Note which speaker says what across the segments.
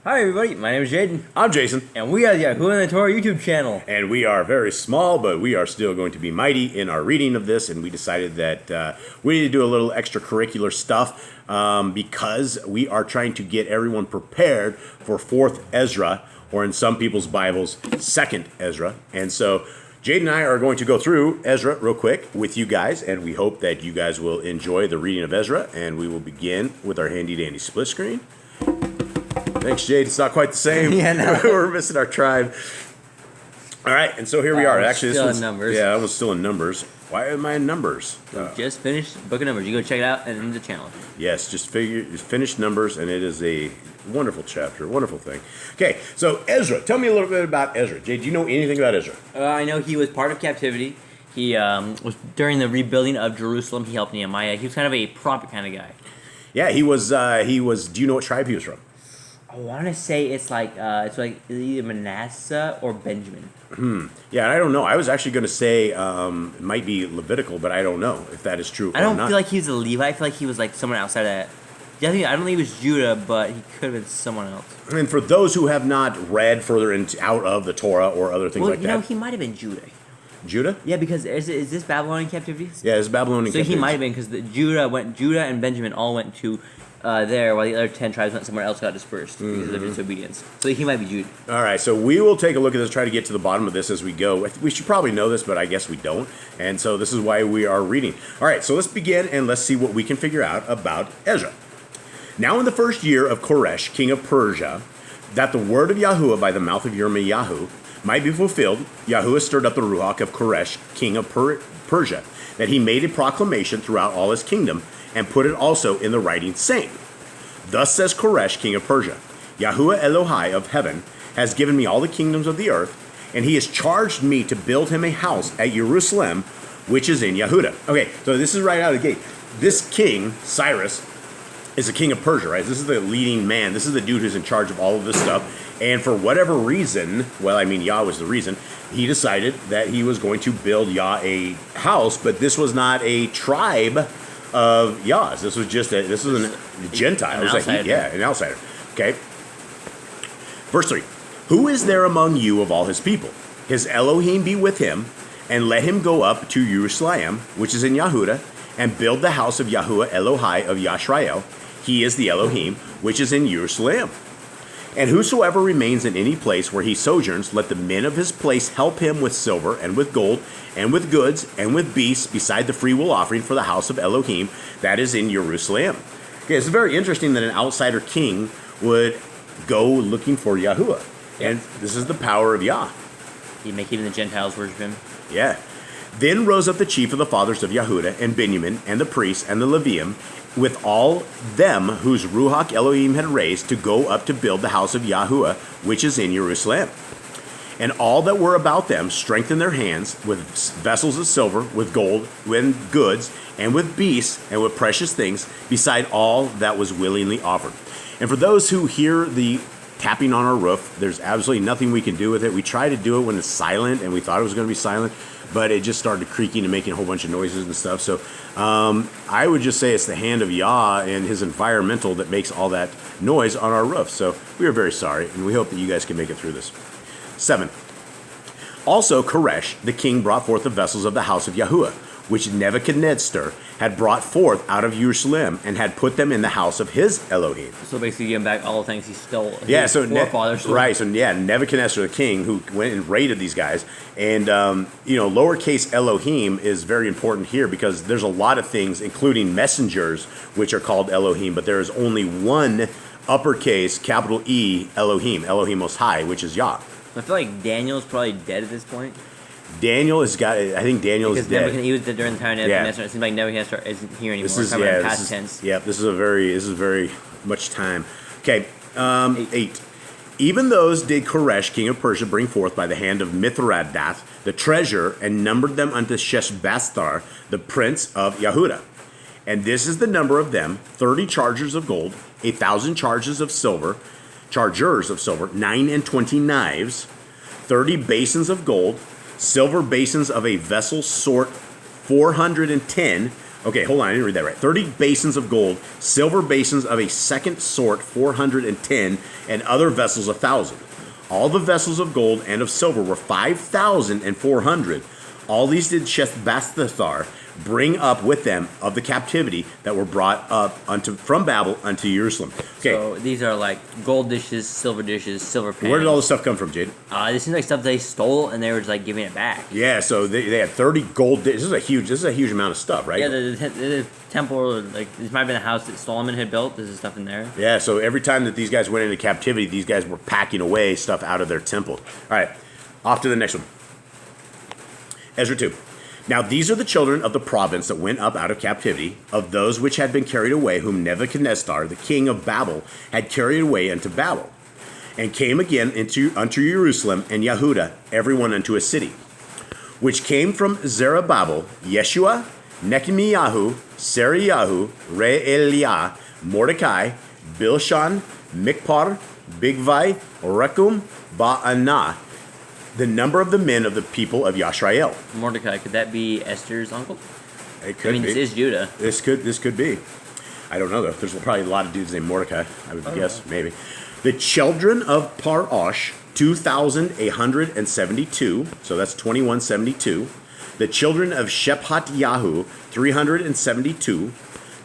Speaker 1: Hi everybody, my name is Jaden.
Speaker 2: I'm Jason.
Speaker 1: And we are the Yahuwah and the Torah YouTube channel.
Speaker 2: And we are very small, but we are still going to be mighty in our reading of this. And we decided that we need to do a little extracurricular stuff because we are trying to get everyone prepared for 4th Ezra, or in some people's Bibles, 2nd Ezra. And so Jaden and I are going to go through Ezra real quick with you guys, and we hope that you guys will enjoy the reading of Ezra. And we will begin with our handy-dandy split screen. Thanks, Jade. It's not quite the same.
Speaker 1: Yeah, no.
Speaker 2: We're missing our tribe. All right, and so here we are. Actually,
Speaker 1: still
Speaker 2: this was
Speaker 1: in Numbers.
Speaker 2: Yeah, I was still in Numbers. Why am I in Numbers?
Speaker 1: Just finished Book of Numbers. You go check it out and in the channel.
Speaker 2: Yes, just finished Numbers, and it is a wonderful chapter, wonderful thing. Okay, so Ezra. Tell me a little bit about Ezra. Jade, do you know anything about Ezra?
Speaker 1: I know he was part of captivity. He was during the rebuilding of Jerusalem. He helped Nehemiah. He was kind of a prophet kind of guy.
Speaker 2: Yeah, he was. Do you know what tribe he was from?
Speaker 1: I want to say it's like either Manasseh or Benjamin.
Speaker 2: Yeah, I don't know. I was actually going to say it might be Levitical, but I don't know if that is true.
Speaker 1: I don't feel like he was a Levite. I feel like he was like someone outside of that. Yeah, I don't think he was Judah, but he could have been someone else.
Speaker 2: And for those who have not read further out of the Torah or other things like that,
Speaker 1: he might have been Judah.
Speaker 2: Judah?
Speaker 1: Yeah, because is this Babylonian captivity?
Speaker 2: Yeah, it's Babylonian captivity.
Speaker 1: So he might have been because Judah and Benjamin all went to there, while the other 10 tribes went somewhere else, got dispersed because of their disobedience. So he might be Judah.
Speaker 2: All right, so we will take a look at this, try to get to the bottom of this as we go. We should probably know this, but I guess we don't. And so this is why we are reading. All right, so let's begin and let's see what we can figure out about Ezra. Now in the first year of Koresh, king of Persia, that the word of Yahuwah by the mouth of V'NechemYahu might be fulfilled, Yahuwah stirred up the Ruach of Koresh, king of Persia, that he made a proclamation throughout all his kingdom, and put it also in the writing, saying, Thus says Koresh, king of Persia, Yahuwah Elohai of heaven has given me all the kingdoms of the earth, and he has charged me to build him a house at Jerusalem, which is in Yehuda. Okay, so this is right out of the gate. This king, Cyrus, is the king of Persia, right? This is the leading man. This is the dude who's in charge of all of this stuff. And for whatever reason, Yah was the reason, he decided that he was going to build Yah a house, but this was not a tribe of Yah's. This was just a Gentile.
Speaker 1: An outsider.
Speaker 2: An outsider. Okay. Verse 3. Who is there among you of all his people? His Elohim be with him, and let him go up to Jerusalem, which is in Yehuda, and build the house of Yahuwah Elohai of Yashrael. He is the Elohim, which is in Jerusalem. And whosoever remains in any place where he sojourns, let the men of his place help him with silver and with gold and with goods and with beasts, beside the freewill offering for the house of Elohim that is in Jerusalem. Okay, it's very interesting that an outsider king would go looking for Yahuwah.
Speaker 1: Yeah.
Speaker 2: And this is the power of Yah.
Speaker 1: He'd make even the Gentiles worship him.
Speaker 2: Yeah. Then rose up the chief of the fathers of Yehuda and Benjamin and the priests and the Levium with all them whose Ruach Elohim had raised to go up to build the house of Yahuwah, which is in Jerusalem. And all that were about them strengthened their hands with vessels of silver, with gold, with goods, and with beasts, and with precious things, beside all that was willingly offered. And for those who hear the tapping on our roof, there's absolutely nothing we can do with it. We tried to do it when it's silent, and we thought it was going to be silent, but it just started creaking and making a whole bunch of noises and stuff. So I would just say it's the hand of Yah and his environmental that makes all that noise on our roof. So we are very sorry, and we hope that you guys can make it through this. 7. Also Koresh, the king, brought forth the vessels of the house of Yahuwah, which Nebuchadnezzar had brought forth out of Jerusalem, and had put them in the house of his Elohim.
Speaker 1: So basically giving back all the things he stole.
Speaker 2: Forefathers. Right, so Nebuchadnezzar the king, who went and raided these guys. And, lowercase Elohim is very important here, because there's a lot of things, including messengers, which are called Elohim, but there is only one uppercase, capital E, Elohim Most High, which is Yah.
Speaker 1: I feel like Daniel's probably dead at this point.
Speaker 2: Daniel is dead.
Speaker 1: He was dead during the time of Nebuchadnezzar. It seems like Nebuchadnezzar isn't here anymore. This is
Speaker 2: very much time. Okay, 8. Even those did Koresh, king of Persia, bring forth by the hand of Mithridath the treasure, and numbered them unto Sheshbazzar, the prince of Yehuda. And this is the number of them: 30 chargers of gold, 1,000 chargers of silver, 29 knives, 30 basins of gold, silver basins of a vessel sort 410. Okay, hold on, I didn't read that right. 30 basins of gold, silver basins of a second sort, 410, and other vessels 1,000. All the vessels of gold and of silver were 5,400. All these did Sheshbazzar bring up with them of the captivity that were brought up from Babel unto Jerusalem. Okay.
Speaker 1: So these are like gold dishes, silver pans.
Speaker 2: Where did all this stuff come from, Jade?
Speaker 1: This seems like stuff they stole and they were just like giving it back.
Speaker 2: Yeah, so they had 30 gold dishes. This is a huge amount of stuff, right?
Speaker 1: Yeah, the temple, like this might have been the house that Solomon had built. There's stuff in there.
Speaker 2: Yeah, so every time that these guys went into captivity, these guys were packing away stuff out of their temple. All right, off to the next one. Ezra 2. Now these are the children of the province that went up out of captivity, of those which had been carried away, whom Nebuchadnezzar, the king of Babel, had carried away into Babel, and came again unto Jerusalem and Yehuda, everyone unto a city, which came from Zerubbabel, Yeshua, V'NechemYahu, Sariyahu, Re'eliah, Mordecai, Bilshan, Mikpar, Bigvai, Rekum, Ba'anah, the number of the men of the people of Yashrael.
Speaker 1: Mordecai, could that be Esther's uncle?
Speaker 2: It could be.
Speaker 1: This is Judah.
Speaker 2: This could be. I don't know though. There's probably a lot of dudes named Mordecai. I would guess maybe. The children of Parosh, 2,172. So that's 2172. The children of Shephatyahu, 372.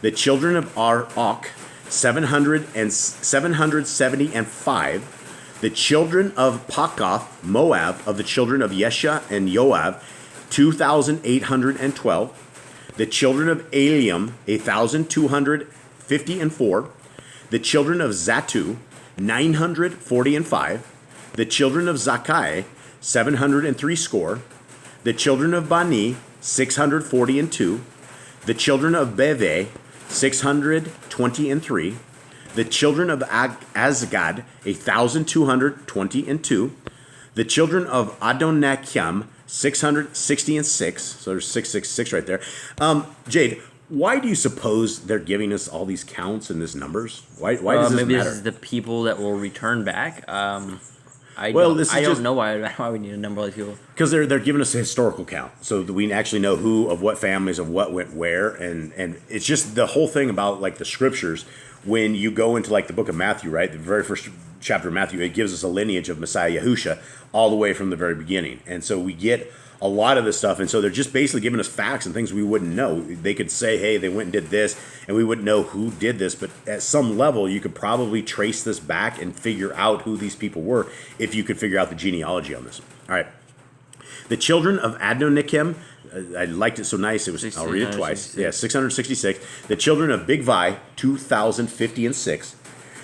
Speaker 2: The children of Arok, 775. The children of Pakoth, Moab, of the children of Yesha and Joab, 2,812. The children of Eliam, 1,254. The children of Zatu, 945. The children of Zakai, 703 score. The children of Bani, 642. The children of Beve, 623. The children of Azgad, 1,222. The children of Adonachim, 666. So there's 666 right there. Jade, why do you suppose they're giving us all these counts and these numbers? Why does this
Speaker 1: maybe
Speaker 2: matter?
Speaker 1: This is the people that will return back. I
Speaker 2: just
Speaker 1: don't know why we need a number of people.
Speaker 2: Because they're giving us a historical count, so that we actually know who of what families of what went where, and it's just the whole thing about like the scriptures. When you go into like the book of Matthew, right, the very first chapter of Matthew, it gives us a lineage of Messiah Yahusha all the way from the very beginning, and so we get a lot of this stuff, and so they're just basically giving us facts and things we wouldn't know. They could say, hey, they went and did this, and we wouldn't know who did this, but at some level, you could probably trace this back and figure out who these people were if you could figure out the genealogy on this. All right. The children of Adonikim, I liked it so nice, I'll read it twice. Yeah, 666. The children of Bigvai, 2,056.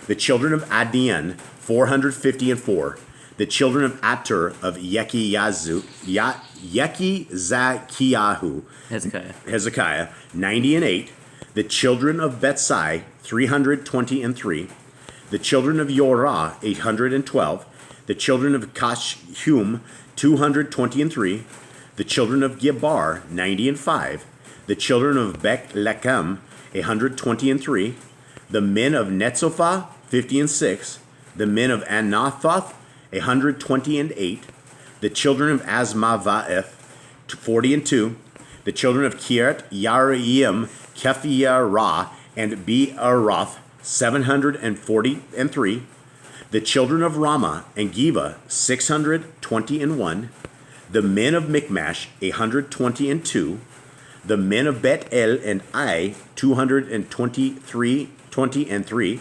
Speaker 2: The children of Adian, 454. The children of Atur of Yekizakiyahu, Hezekiah, 90 The children of Bethsai, 323. The children of Yorah, 812. The children of Kashhum, 223. The children of Gebar, 90 The children of Beth-Lechem, 123. The men of Netzophah, 50 The men of Anathoth, 128. The children of Azmaveth, 40 The children of Kiryat Yarim, Kephirah, and Beeroth, 743. The children of Ramah and Geba, 621. The men of Michmash, 122. The men of Bet-El and Ai, 223, 20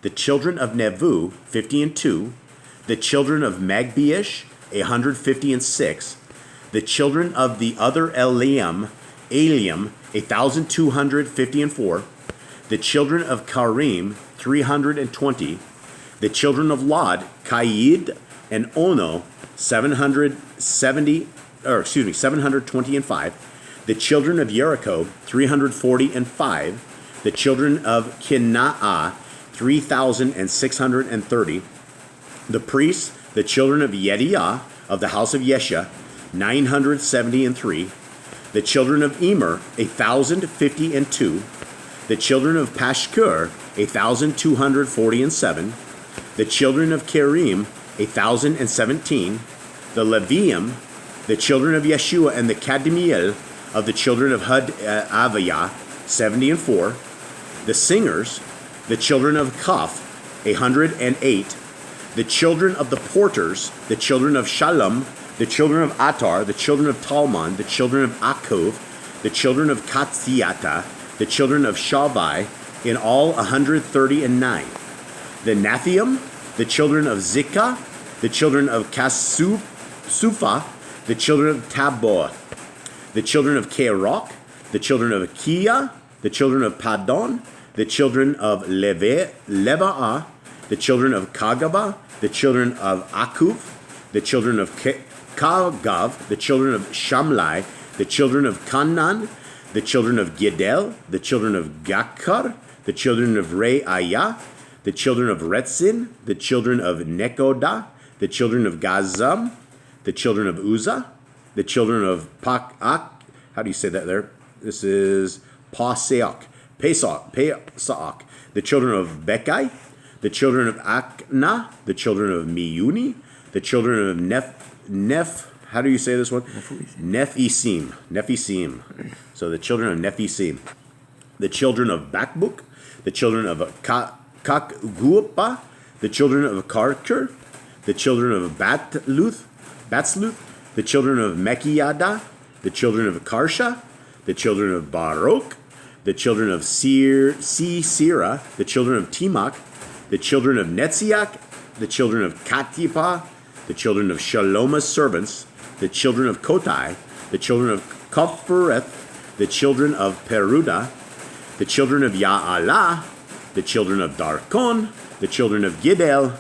Speaker 2: The children of Nevu, 50 The children of Magbiish, 156. The children of the other Eliam, 1,254. The children of Karim, 320. The children of Lod, Kaid and Ono, 725. The children of Jericho, 345. The children of Kinnaah, 3,630. The priests, the children of Yediah of the house of Yesha, 973. The children of Emer, 1,052. The children of Pashkur, 1,247. The children of Kerim, 1,017. The Levium, the children of Yeshua and the Kadmiel of the children of Aviyah, 74. The singers, the children of Kaph, 108. The children of the porters, the children of Shalom, the children of Atar, the children of Talmon, the children of Akov, the children of Katsiata, the children of Shavai, in all 139. The Nathium, the children of Zikah, the children of Sufa, the children of Tabor, the children of Kerok, the children of Kia, the children of Padon, the children of Leva'ah, the children of Kagaba, the children of Akub, the children of Kagav, the children of Shamlai, the children of Canaan, the children of Gidel, the children of Gakar, the children of Re'ayah, the children of Retzin, the children of Nekoda, the children of Gazam, the children of Uzzah, the children of Pakak. How do you say that there? This is Paseak, the children of Bekai, the children of Akna, the children of Miuni, the children of how do you say this one? Nephisim. So the children of Nephisim. The children of Bakbuk, the children of Kakgupa, the children of Karker, the children of Batsluth, the children of Mekiyada, the children of Karsha, the children of Baruch, the children of Sisera, the children of Timach, the children of Netziach, the children of Katipa, the children of Shaloma's servants, the children of Kotai, the children of Kophereth, the children of Peruda, the children of Ya'alah, the children of Darkon, the children of Gidel,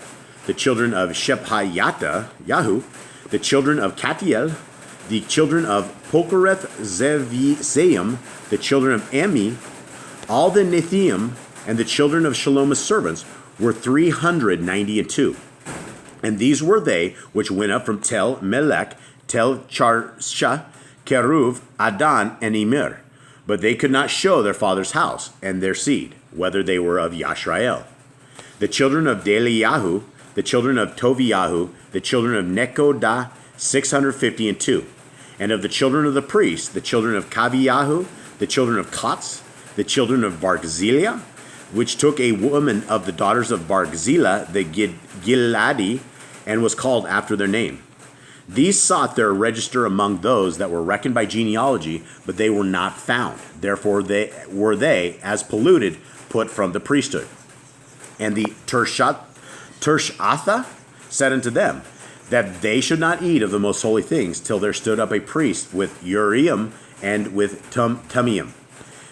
Speaker 2: the children of Yahu, the children of Katiel, the children of Pokereth Zeviseim, the children of Ami, all the Nethium, and the children of Shaloma's servants were 392. And these were they which went up from Tel Melech, Tel Charsha, Keruv, Adan, and Immer. But they could not show their father's house and their seed, whether they were of Yashrael. The children of Deliyahu, the children of Toviyahu, the children of Nekoda, 652. And of the children of the priests, the children of Kaviyahu, the children of Kotz, the children of Barzillai, which took a woman of the daughters of Barzillai, the Giladi, and was called after their name. These sought their register among those that were reckoned by genealogy, but they were not found. Therefore they, as polluted, put from the priesthood. And the Tershatha said unto them, that they should not eat of the most holy things till there stood up a priest with Uriim and with Tumiim.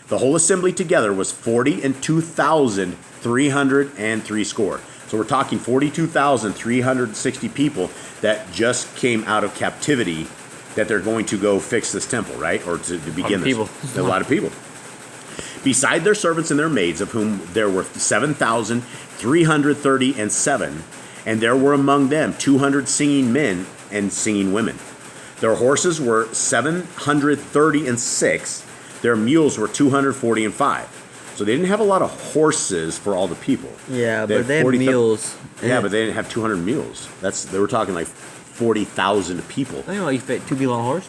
Speaker 2: The whole assembly together was 42,303 score. So we're talking 42,360 people that just came out of captivity that they're going to go fix this temple, right? Or to begin this. A lot of people. Beside their servants and their maids, of whom there were 7,337, and there were among them 200 singing men and singing women. Their horses were 736. Their mules were 245. So they didn't have a lot of horses for all the people.
Speaker 1: Yeah, but they had mules.
Speaker 2: Yeah, but they didn't have 200 mules. They were talking like 40,000 people.
Speaker 1: I know you fit 2 people on a horse.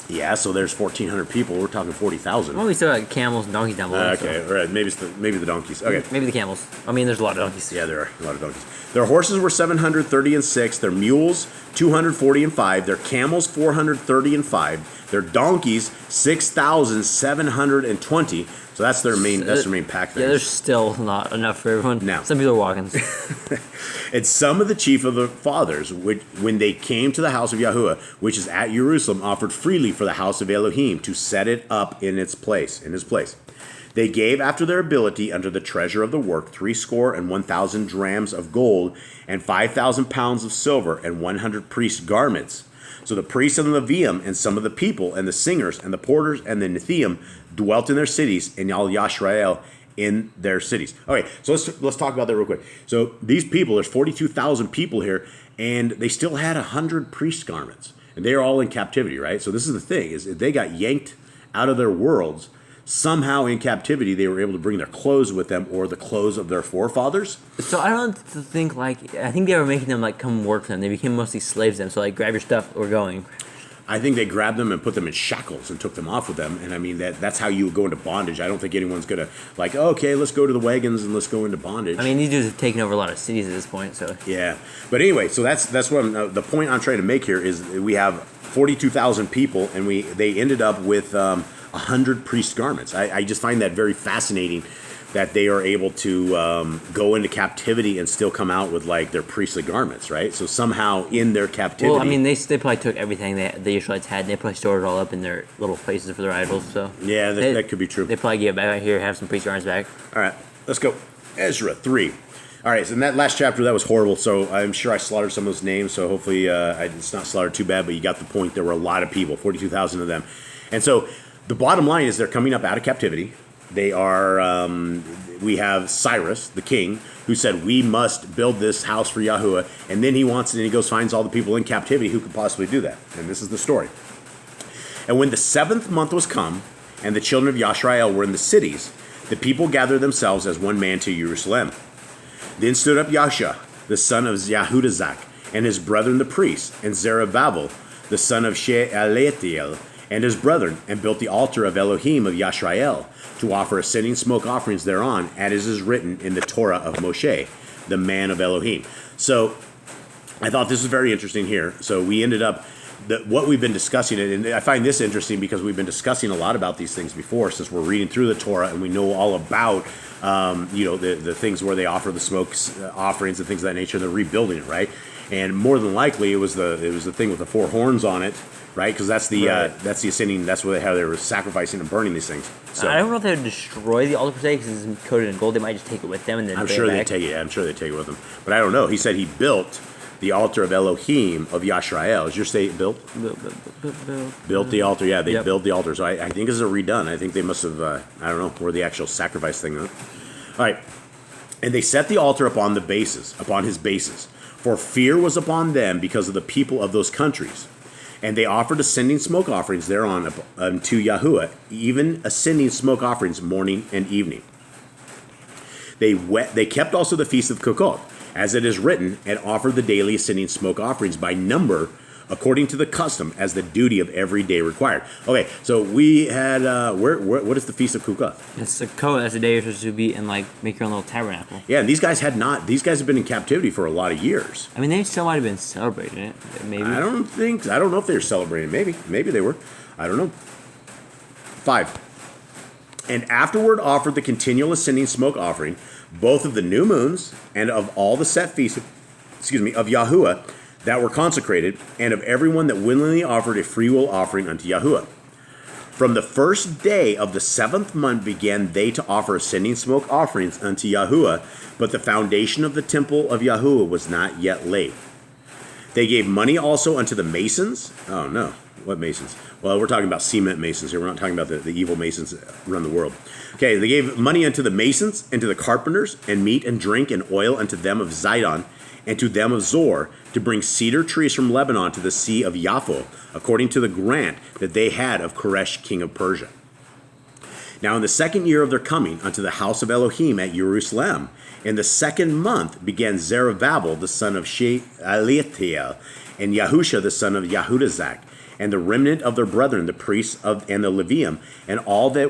Speaker 2: Yeah, so there's 1,400 people. We're talking 40,000.
Speaker 1: Well, we still got camels and donkeys down below.
Speaker 2: Okay, all right. Maybe the donkeys. Okay.
Speaker 1: Maybe the camels. I mean, there's a lot of donkeys.
Speaker 2: Yeah, there are a lot of donkeys. Their horses were 736. Their mules 245. Their camels 435. Their donkeys 6,720. So that's their main pack there.
Speaker 1: Yeah, there's still not enough for everyone.
Speaker 2: No.
Speaker 1: Some people are walking.
Speaker 2: And some of the chief of the fathers, when they came to the house of Yahuwah, which is at Jerusalem, offered freely for the house of Elohim to set it up in its place. They gave after their ability unto the treasure of the work 1,000 drams of gold, and 5,000 pounds of silver, and 100 priests' garments. So the priests and the Levium, and some of the people, and the singers, and the porters, and the Nethium dwelt in their cities, and all Yashrael in their cities. Okay, so let's talk about that real quick. So these people, there's 42,000 people here, and they still had 100 priest garments, and they're all in captivity, right? So this is the thing, is they got yanked out of their worlds. Somehow in captivity, they were able to bring their clothes with them, or the clothes of their forefathers.
Speaker 1: So I don't think I think they were making them come work for them. They became mostly slaves then. So grab your stuff, we're going.
Speaker 2: I think they grabbed them and put them in shackles and took them off with them. And I mean, that's how you go into bondage. I don't think anyone's going to like, okay, let's go to the wagons and let's go into bondage.
Speaker 1: I mean, these dudes have taken over a lot of cities at this point, so.
Speaker 2: Yeah. But anyway, so that's what the point I'm trying to make here is we have 42,000 people, and they ended up with 100 priest garments. I just find that very fascinating that they are able to go into captivity and still come out with like their priestly garments, right? So somehow in their captivity.
Speaker 1: Well, I mean, they probably took everything the Israelites had, and they probably stored it all up in their little places for their idols. So
Speaker 2: yeah, that could be true.
Speaker 1: They probably gave it back right here, have some priest garments back.
Speaker 2: All right, let's go. Ezra 3. All right, so in that last chapter, that was horrible. So I'm sure I slaughtered some of those names. So hopefully it's not slaughtered too bad, but you got the point. There were a lot of people, 42,000 of them. And so the bottom line is they're coming up out of captivity. They are, we have Cyrus, the king, who said, we must build this house for Yahuwah. And then he finds all the people in captivity who could possibly do that. And this is the story. And when the 7th month was come, and the children of Yashrael were in the cities, the people gathered themselves as one man to Jerusalem. Then stood up Yasha, the son of Yahudazak, and his brethren the priests, and Zerubbabel, the son of Shealtiel, and his brethren, and built the altar of Elohim of Yashrael, to offer ascending smoke offerings thereon, as is written in the Torah of Moshe, the man of Elohim. So I thought this was very interesting here. So we ended up, what we've been discussing, and I find this interesting because we've been discussing a lot about these things before, since we're reading through the Torah and we know all about, the things where they offer the smoke offerings and things of that nature. They're rebuilding it, right? And more than likely, it was the thing with the 4 horns on it, right? Because that's the ascending. That's where they were sacrificing and burning these things. So
Speaker 1: I don't know if they would destroy the altar per se because it's coated in gold. They might just take it with them and then.
Speaker 2: I'm sure they take it. I'm sure they take it with them. But I don't know. He said he built the altar of Elohim of Yashrael. Is your state built? Built the altar. Yeah, they built the altar. So I think this is a redone. I think they must have. I don't know where the actual sacrifice thing went. All right, and they set the altar upon his bases, for fear was upon them because of the people of those countries. And they offered ascending smoke offerings thereon unto Yahuwah, even ascending smoke offerings morning and evening. They kept also the feast of Sukkot, as it is written, and offered the daily ascending smoke offerings by number, according to the custom, as the duty of every day required. Okay, so we had, what is the feast of Sukkot?
Speaker 1: It's Sukkot. That's the day you're supposed to be and like make your own little tabernacle.
Speaker 2: Yeah, and these guys have been in captivity for a lot of years.
Speaker 1: I mean, they still might have been celebrating it, maybe.
Speaker 2: I don't know if they were celebrating. Maybe they were. I don't know. 5. And afterward offered the continual ascending smoke offering, both of the new moons and of all the set feasts, of Yahuwah, that were consecrated, and of everyone that willingly offered a freewill offering unto Yahuwah. From the first day of the 7th month began they to offer ascending smoke offerings unto Yahuwah, but the foundation of the temple of Yahuwah was not yet laid. They gave money also unto the masons. Oh no, what masons? Well, we're talking about cement masons here. We're not talking about the evil masons that run the world. Okay, they gave money unto the masons, and to the carpenters, and meat and drink and oil unto them of Zidon, and to them of Zor, to bring cedar trees from Lebanon to the sea of Yapho, according to the grant that they had of Koresh king of Persia. Now in the 2nd year of their coming unto the house of Elohim at Jerusalem, in the 2nd month began Zerubbabel the son of Shealtiel, and Yahusha the son of Yahudazak, and the remnant of their brethren, the priests and the Levium, and all they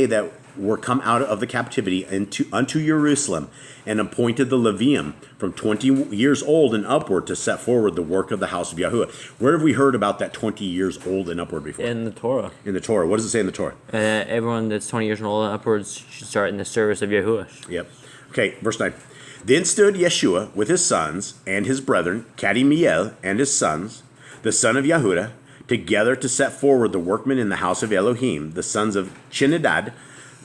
Speaker 2: that were come out of the captivity unto Jerusalem, and appointed the Levium from 20 years old and upward to set forward the work of the house of Yahuwah. Where have we heard about that 20 years old and upward before?
Speaker 1: In the Torah.
Speaker 2: In the Torah. What does it say in the Torah?
Speaker 1: Everyone that's 20 years old and upwards should start in the service of Yahuwah.
Speaker 2: Yep. Okay, verse 9. Then stood Yeshua with his sons and his brethren, Kadmiel and his sons, the son of Yahudah, together to set forward the workmen in the house of Elohim, the sons of Chinadad,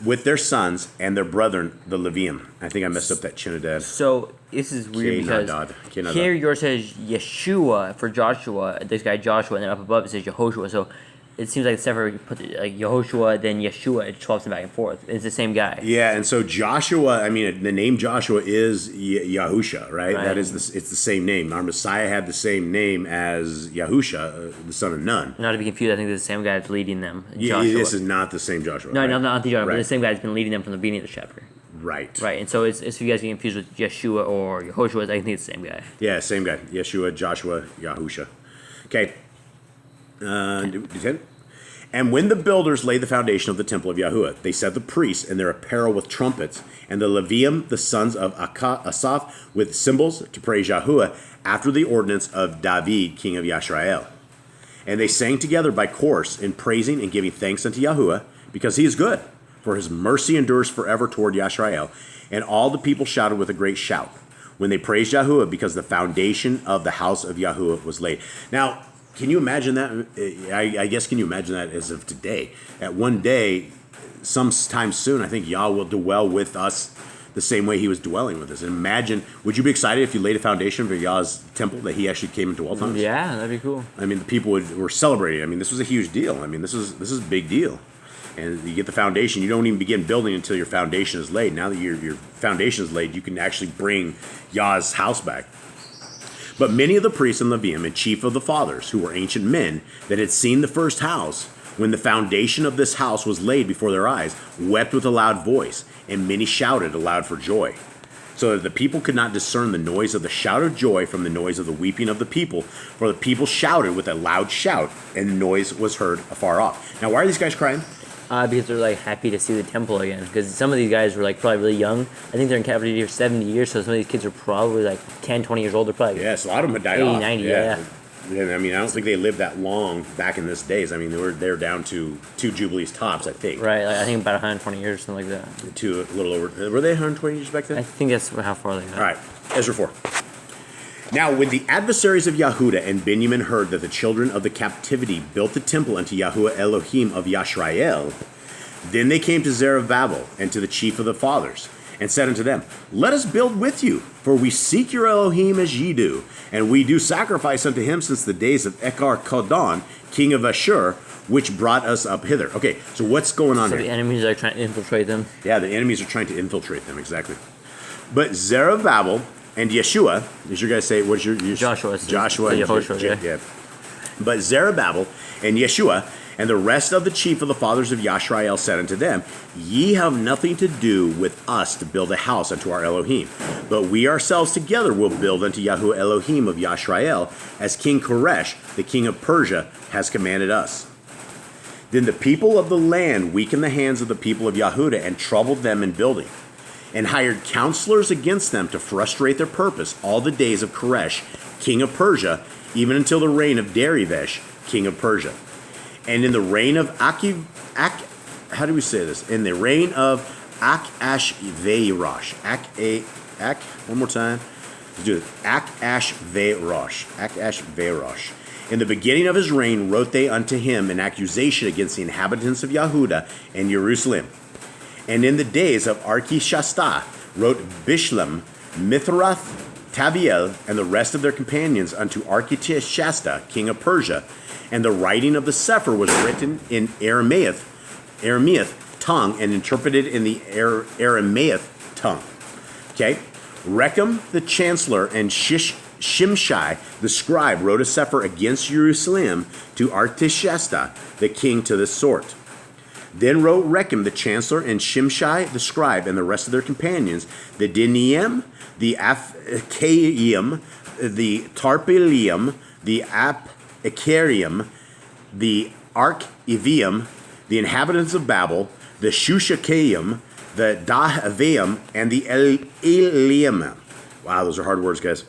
Speaker 2: with their sons and their brethren, the Levium. I think I messed up that Chinadad.
Speaker 1: So this is weird because here yours says Yeshua for Joshua, this guy Joshua, and then up above it says Yehoshua. So it seems like separate, put like Yehoshua, then Yeshua. It swaps them back and forth. It's the same guy.
Speaker 2: Yeah, and so Joshua. I mean, the name Joshua is Yahusha, right? That is it's the same name. Our Messiah had the same name as Yahusha, the son of Nun.
Speaker 1: Not to be confused, I think this is the same guy that's leading them.
Speaker 2: Yeah, this is not the same Joshua.
Speaker 1: No,
Speaker 2: right?
Speaker 1: not the Joshua, but the same guy that's been leading them from the beginning of the chapter.
Speaker 2: Right.
Speaker 1: Right, and so it's if you guys get confused with Yeshua or Yehoshua, I think it's the same guy.
Speaker 2: Yeah, same guy. Yeshua, Joshua, Yahusha. Okay. 10. And when the builders laid the foundation of the temple of Yahuwah, they set the priests in their apparel with trumpets, and the Levium, the sons of Asaph, with cymbals to praise Yahuwah, after the ordinance of David, king of Yisrael. And they sang together by course in praising and giving thanks unto Yahuwah, because he is good, for his mercy endures forever toward Yisrael. And all the people shouted with a great shout when they praised Yahuwah, because the foundation of the house of Yahuwah was laid. Now, can you imagine that? I guess, can you imagine that as of today? At one day, sometime soon, I think Yah will dwell with us the same way he was dwelling with us. And imagine, would you be excited if you laid a foundation for Yah's temple, that he actually came and dwelt on us?
Speaker 1: Yeah, that'd be cool.
Speaker 2: I mean, the people were celebrating. I mean, this was a huge deal. I mean, this is a big deal. And you get the foundation. You don't even begin building until your foundation is laid. Now that your foundation is laid, you can actually bring Yah's house back. But many of the priests and Levium and chief of the fathers, who were ancient men that had seen the first house, when the foundation of this house was laid before their eyes, wept with a loud voice, and many shouted aloud for joy, so that the people could not discern the noise of the shout of joy from the noise of the weeping of the people, for the people shouted with a loud shout, and the noise was heard afar off. Now, why are these guys crying?
Speaker 1: Because they're like happy to see the temple again. Because some of these guys were like probably really young. I think they're in captivity for 70 years, so some of these kids are probably like 10, 20 years old. They're probably
Speaker 2: yes, a lot of them had died
Speaker 1: 80,
Speaker 2: off.
Speaker 1: 90, yeah.
Speaker 2: And I mean, I don't think they lived that long back in this days. I mean, they're down to 2 Jubilees tops, I think.
Speaker 1: Right, like, I think about 120 years, something like that.
Speaker 2: A little over. Were they 120 years back then?
Speaker 1: I think that's how far they got.
Speaker 2: All right, Ezra 4. Now, when the adversaries of Yahudah and Benjamin heard that the children of the captivity built the temple unto Yahuwah Elohim of Yisrael, then they came to Zerubbabel and to the chief of the fathers, and said unto them, Let us build with you, for we seek your Elohim as ye do, and we do sacrifice unto him since the days of Ekar Kodon, king of Ashur, which brought us up hither. Okay, so what's going on
Speaker 1: so
Speaker 2: here?
Speaker 1: The enemies are trying to infiltrate them?
Speaker 2: Yeah, the enemies are trying to infiltrate them, exactly. But Zerubbabel and Yeshua, as you guys say, what's your
Speaker 1: Joshua.
Speaker 2: Joshua and
Speaker 1: Yehoshua,
Speaker 2: yeah. But Zerubbabel and Yeshua and the rest of the chief of the fathers of Yisrael said unto them, Ye have nothing to do with us to build a house unto our Elohim, but we ourselves together will build unto Yahuwah Elohim of Yisrael, as King Koresh, the king of Persia, has commanded us. Then the people of the land weakened the hands of the people of Yahudah and troubled them in building, and hired counselors against them to frustrate their purpose all the days of Koresh, king of Persia, even until the reign of Darius, king of Persia. And in the reign of how do we say this? In the reign of Akashverosh. One more time. Let's do it. Akashverosh. In the beginning of his reign wrote they unto him an accusation against the inhabitants of Yahudah and Jerusalem. And in the days of Archishasta wrote Bishlam, Mithrath, Tabiel, and the rest of their companions unto Archishasta, king of Persia. And the writing of the Sefer was written in Aramaic tongue and interpreted in the Aramaic tongue. Okay? Rechem the chancellor and Shimshai the scribe wrote a Sefer against Jerusalem to Artashasta the king to this sort. Then wrote Rechem the chancellor and Shimshai the scribe and the rest of their companions, the Diniim, the Apkaim, the Tarpelium, the Icarium, the Archivium, the inhabitants of Babel, the Shushachaim, the Dahavium, and the Eliam. Wow, those are hard words, guys.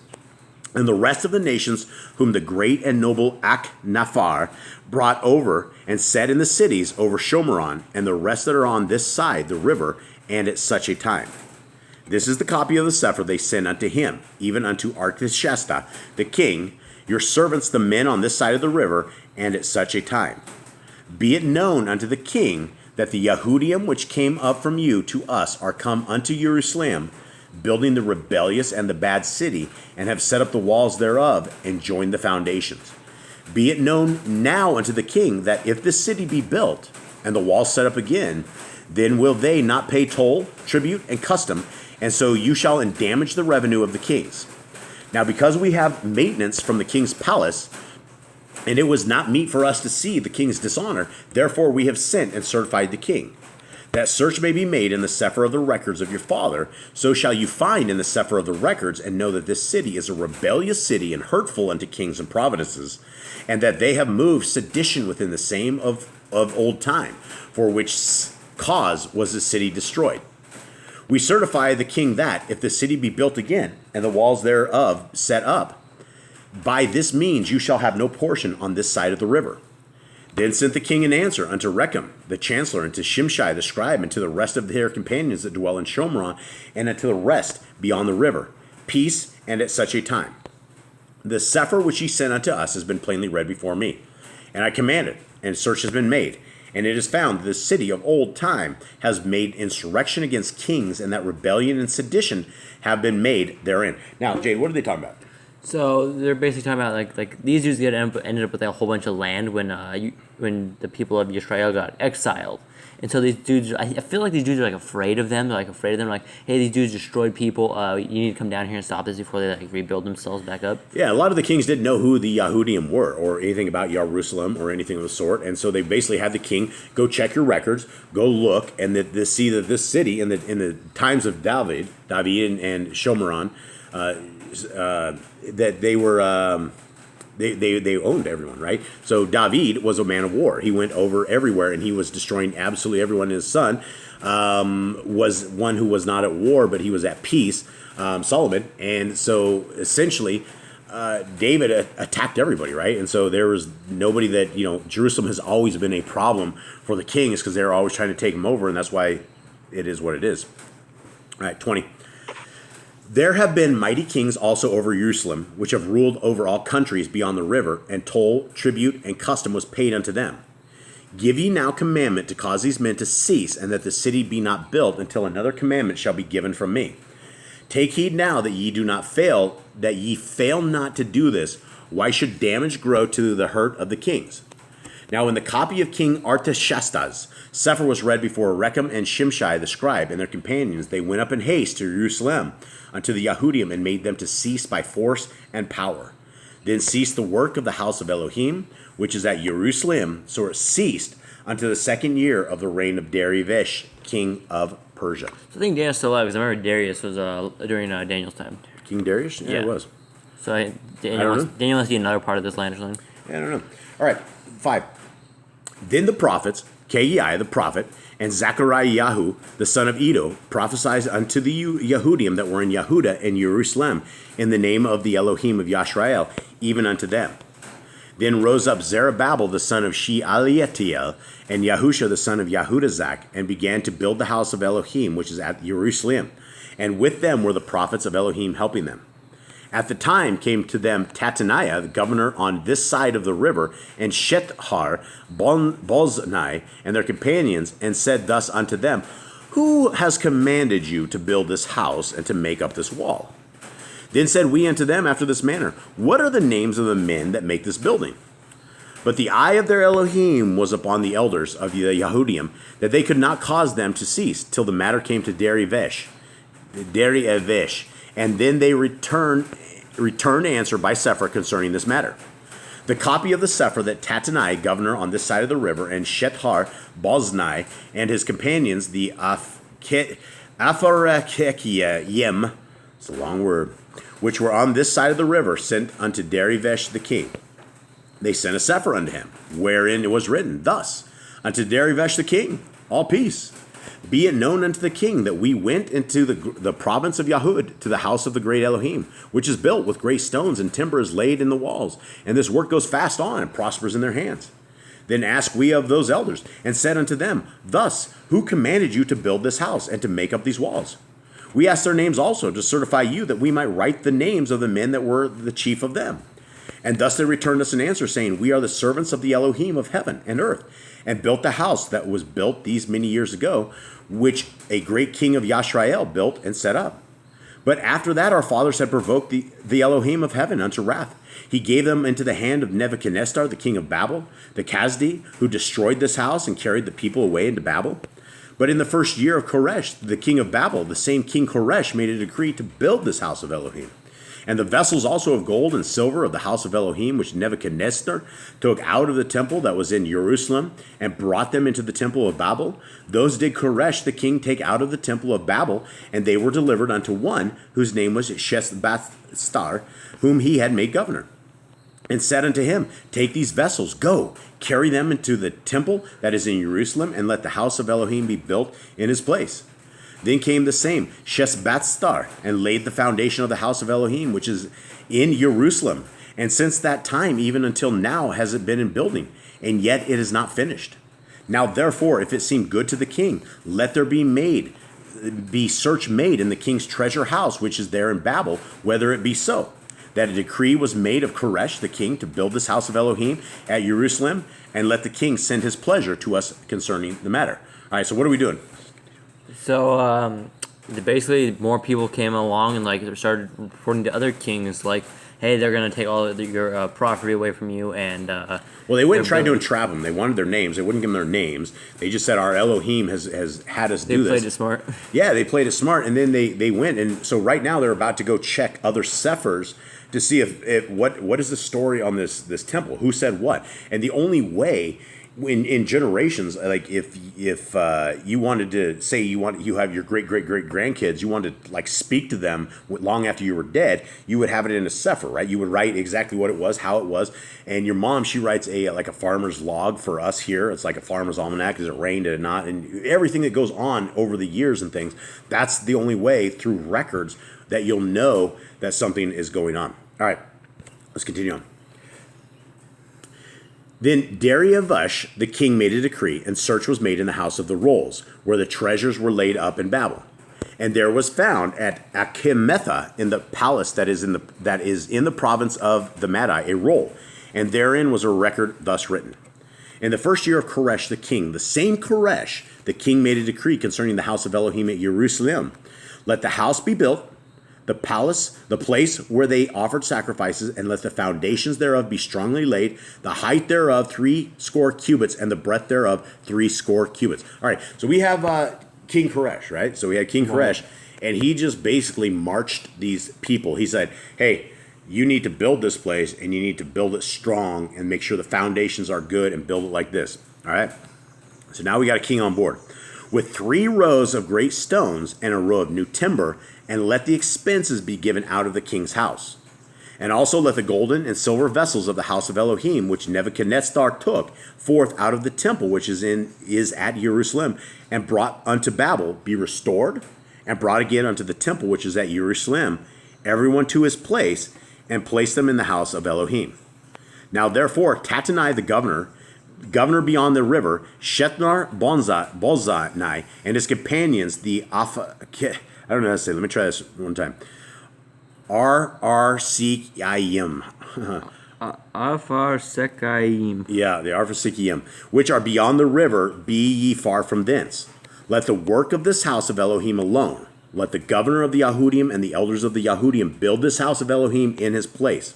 Speaker 2: And the rest of the nations whom the great and noble Aknafar brought over and set in the cities over Shomeron, and the rest that are on this side the river, and at such a time. This is the copy of the Sefer they sent unto him, even unto Artashasta, the king, your servants the men on this side of the river, and at such a time. Be it known unto the king that the Yahudim which came up from you to us are come unto Jerusalem, building the rebellious and the bad city, and have set up the walls thereof, and joined the foundations. Be it known now unto the king that if this city be built, and the walls set up again, then will they not pay toll, tribute, and custom, and so you shall endamage the revenue of the kings. Now, because we have maintenance from the king's palace, and it was not meet for us to see the king's dishonor, therefore we have sent and certified the king, that search may be made in the Sefer of the records of your father, so shall you find in the Sefer of the records, and know that this city is a rebellious city and hurtful unto kings and providences, and that they have moved sedition within the same of old time, for which cause was the city destroyed. We certify the king that, if the city be built again, and the walls thereof set up, by this means you shall have no portion on this side of the river. Then sent the king an answer unto Rechem, the chancellor, and to Shimshai the scribe, and to the rest of their companions that dwell in Shomron, and unto the rest beyond the river, peace, and at such a time. The Sefer which he sent unto us has been plainly read before me. And I commanded, and search has been made, and it is found that the city of old time has made insurrection against kings, and that rebellion and sedition have been made therein. Now, Jade, what are they talking about?
Speaker 1: So they're basically talking about like these dudes ended up with a whole bunch of land when the people of Israel got exiled, and so these dudes, I feel like these dudes are like afraid of them. They're like afraid of them. Like, hey, these dudes destroyed people. You need to come down here and stop this before they like rebuild themselves back up.
Speaker 2: Yeah, a lot of the kings didn't know who the Yahudim were or anything about Jerusalem or anything of the sort, and so they basically had the king go check your records, go look, and see that this city in the times of David and Shomeron. That they were they owned everyone, right? So David was a man of war. He went over everywhere and he was destroying absolutely everyone. His son was one who was not at war, but he was at peace, Solomon. And so essentially David attacked everybody, right? And so there was nobody that, Jerusalem has always been a problem for the kings because they're always trying to take them over, and that's why it is what it is. All right, 20. There have been mighty kings also over Jerusalem, which have ruled over all countries beyond the river, and toll, tribute, and custom was paid unto them. Give ye now commandment to cause these men to cease, and that the city be not built until another commandment shall be given from me. Take heed now that ye do not fail, that ye fail not to do this. Why should damage grow to the hurt of the kings? Now in the copy of King Artashastas, Sefer was read before Rechem and Shimshai the scribe and their companions. They went up in haste to Jerusalem unto the Yahudim, and made them to cease by force and power. Then ceased the work of the house of Elohim, which is at Jerusalem, so it ceased unto the 2nd year of the reign of Darius, king of Persia.
Speaker 1: So I think Daniel's still alive, because I remember Darius was during Daniel's time.
Speaker 2: King Darius? Yeah, it was.
Speaker 1: So Daniel must be another part of this land or something.
Speaker 2: Yeah, I don't know. All right, 5. Then the prophets, Kei the prophet, and Zechariah the son of Iddo, prophesied unto the Yahudim that were in Yehuda and Jerusalem, in the name of the Elohim of Yashrael, even unto them. Then rose up Zerubbabel the son of Shealtiel, and Yahusha the son of Yahudazak, and began to build the house of Elohim, which is at Jerusalem. And with them were the prophets of Elohim helping them. At the time came to them Tattaniah, the governor on this side of the river, and Shethar, Boznai, and their companions, and said thus unto them, Who has commanded you to build this house and to make up this wall? Then said we unto them after this manner, What are the names of the men that make this building? But the eye of their Elohim was upon the elders of the Yahudim, that they could not cause them to cease, till the matter came to Darius, and then they returned answer by Sefer concerning this matter. The copy of the Sefer that Tattenai, governor on this side of the river, and Shethar Boznai, and his companions, the Apharakekiyim, it's a long word, which were on this side of the river, sent unto Darius the king. They sent a Sefer unto him, wherein it was written thus, Unto Darius the king, all peace. Be it known unto the king that we went into the province of Yahud to the house of the great Elohim, which is built with great stones, and timber is laid in the walls, and this work goes fast on and prospers in their hands. Then asked we of those elders, and said unto them, Thus, who commanded you to build this house and to make up these walls? We asked their names also, to certify you that we might write the names of the men that were the chief of them. And thus they returned us an answer, saying, We are the servants of the Elohim of heaven and earth, and built the house that was built these many years ago, which a great king of Yashrael built and set up. But after that our fathers had provoked the Elohim of heaven unto wrath. He gave them into the hand of Nebuchadnezzar, the king of Babel, the Chaldee, who destroyed this house and carried the people away into Babel. But in the 1st year of Koresh, the king of Babel, the same king Koresh, made a decree to build this house of Elohim. And the vessels also of gold and silver of the house of Elohim, which Nebuchadnezzar took out of the temple that was in Jerusalem and brought them into the temple of Babel, those did Koresh the king take out of the temple of Babel, and they were delivered unto one whose name was Sheshbazzar, whom he had made governor. And said unto him, take these vessels, go, carry them into the temple that is in Jerusalem, and let the house of Elohim be built in his place. Then came the same Sheshbazzar, and laid the foundation of the house of Elohim, which is in Jerusalem. And since that time, even until now, has it been in building, and yet it is not finished. Now therefore, if it seem good to the king, let there be search made in the king's treasure house, which is there in Babel, whether it be so. That a decree was made of Koresh the king to build this house of Elohim at Jerusalem, and let the king send his pleasure to us concerning the matter. All right, so what are we doing?
Speaker 1: So basically, more people came along and started reporting to other kings, like, hey, they're gonna take all of your property away from you, and
Speaker 2: well, they went and tried to entrap them. They wanted their names. They wouldn't give them their names. They just said, our Elohim has had us do this.
Speaker 1: They played it smart.
Speaker 2: Yeah, they played it smart, and then they went, and so right now they're about to go check other sephers to see if what is the story on this temple, who said what. And the only way in generations, like if you wanted to say you have your great grandkids, you wanted to like speak to them long after you were dead, you would have it in a sefer, right? You would write exactly what it was, how it was. And your mom, she writes a farmer's log for us here. It's like a farmer's almanac. Is it rained, did it not? And everything that goes on over the years and things, that's the only way through records that you'll know that something is going on. All right, let's continue on. Then Darius the king made a decree, and search was made in the house of the rolls, where the treasures were laid up in Babel. And there was found at Achimethah in the palace that is in the province of the Madai a roll, and therein was a record thus written. In the first year of Koresh the king, the same Koresh the king made a decree concerning the house of Elohim at Jerusalem. Let the house be built, the palace, the place where they offered sacrifices, and let the foundations thereof be strongly laid, the height thereof 80 cubits, and the breadth thereof 80 cubits. All right, so we have King Koresh, right? So we had King Koresh, and he just basically marched these people. He said, hey, you need to build this place, and you need to build it strong, and make sure the foundations are good, and build it like this. All right? So now we got a king on board. With 3 rows of great stones and a row of new timber, and let the expenses be given out of the king's house. And also let the golden and silver vessels of the house of Elohim, which Nebuchadnezzar took forth out of the temple which is at Jerusalem, and brought unto Babel, be restored, and brought again unto the temple which is at Jerusalem, everyone to his place, and place them in the house of Elohim. Now therefore Tattenai the governor beyond the river, Shethnar Bozai, and his companions, I don't know how to say it. Let me try this one time. Arphasikayim.
Speaker 1: Arphasikayim.
Speaker 2: Yeah, the Arphasikayim, which are beyond the river, be ye far from thence. Let the work of this house of Elohim alone. Let the governor of the Yahudim and the elders of the Yahudim build this house of Elohim in his place.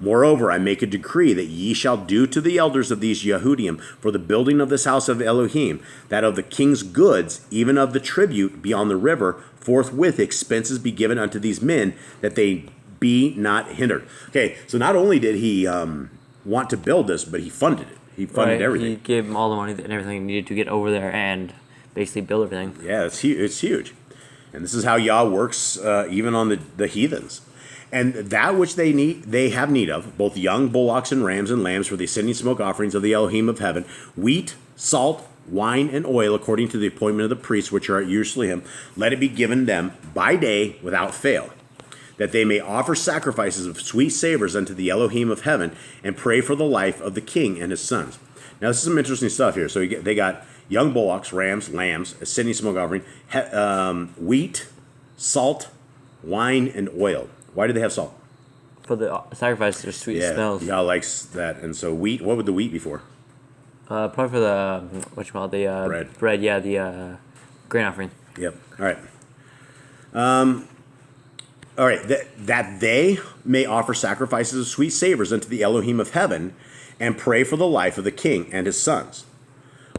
Speaker 2: Moreover, I make a decree that ye shall do to the elders of these Yahudim for the building of this house of Elohim, that of the king's goods, even of the tribute beyond the river, forthwith expenses be given unto these men, that they be not hindered. Okay, so not only did he want to build this, but he funded it. He funded everything.
Speaker 1: He gave them all the money and everything needed to get over there and basically build everything.
Speaker 2: Yeah, it's huge. And this is how Yah works even on the heathens. And that which they have need of, both young bullocks and rams and lambs for the ascending smoke offerings of the Elohim of heaven, wheat, salt, wine, and oil, according to the appointment of the priests which are at Jerusalem, let it be given them by day without fail, that they may offer sacrifices of sweet savors unto the Elohim of heaven, and pray for the life of the king and his sons. Now, this is some interesting stuff here. So they got young bullocks, rams, lambs, ascending smoke offering, wheat, salt, wine, and oil. Why do they have salt?
Speaker 1: For the sacrifice, there's sweet smells.
Speaker 2: Yah likes that. And so wheat, what would the wheat be for?
Speaker 1: Probably for the,
Speaker 2: bread.
Speaker 1: Bread, yeah, the grain offering.
Speaker 2: Yep. All right. All right. That they may offer sacrifices of sweet savors unto the Elohim of heaven, and pray for the life of the king and his sons.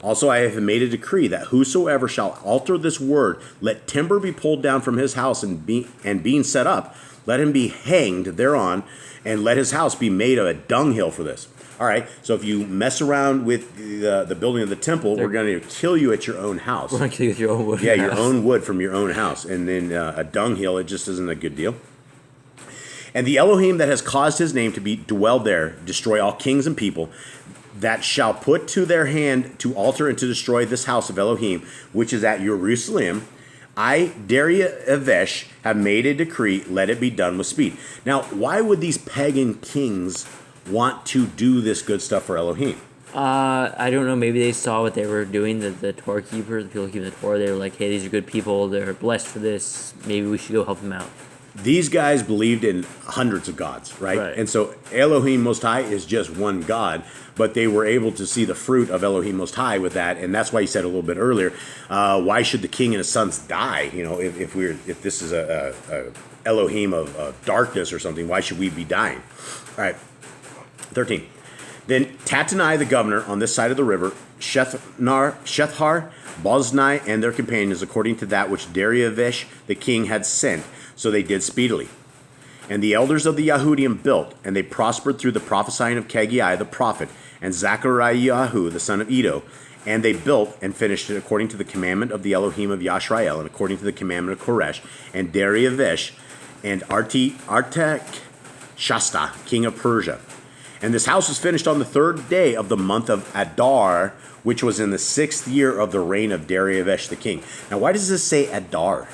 Speaker 2: Also I have made a decree that whosoever shall alter this word, let timber be pulled down from his house and being set up, let him be hanged thereon, and let his house be made of a dunghill for this. All right, so if you mess around with the building of the temple, we're going to kill you at your own house.
Speaker 1: We're going to kill you with your own wood.
Speaker 2: Yeah, your own wood from your own house. And then a dunghill, it just isn't a good deal. And the Elohim that has caused his name to be dwelled there, destroy all kings and people, that shall put to their hand to alter and to destroy this house of Elohim, which is at Jerusalem. I, Darius, have made a decree, let it be done with speed. Now, why would these pagan kings want to do this good stuff for Elohim?
Speaker 1: I don't know. Maybe they saw what they were doing, the Torah keepers, the people keeping the Torah. They were like, hey, these are good people. They're blessed for this. Maybe we should go help them out.
Speaker 2: These guys believed in hundreds of gods, right? And so Elohim Most High is just one God, but they were able to see the fruit of Elohim Most High with that, and that's why he said a little bit earlier, why should the king and his sons die? You know, if this is a Elohim of darkness or something, why should we be dying? All right, 13. Then Tattenai the governor on this side of the river, Shethar, Boznai, and their companions, according to that which Darius the king had sent. So they did speedily. And the elders of the Yahudim built, and they prospered through the prophesying of Kaggai the prophet, and Zechariah the son of Edo. And they built and finished it according to the commandment of the Elohim of Yashrael, and according to the commandment of Koresh, and Darius, and Artashasta, king of Persia. And this house was finished on the 3rd day of the month of Adar, which was in the 6th year of the reign of Darius the king. Now, why does this say Adar?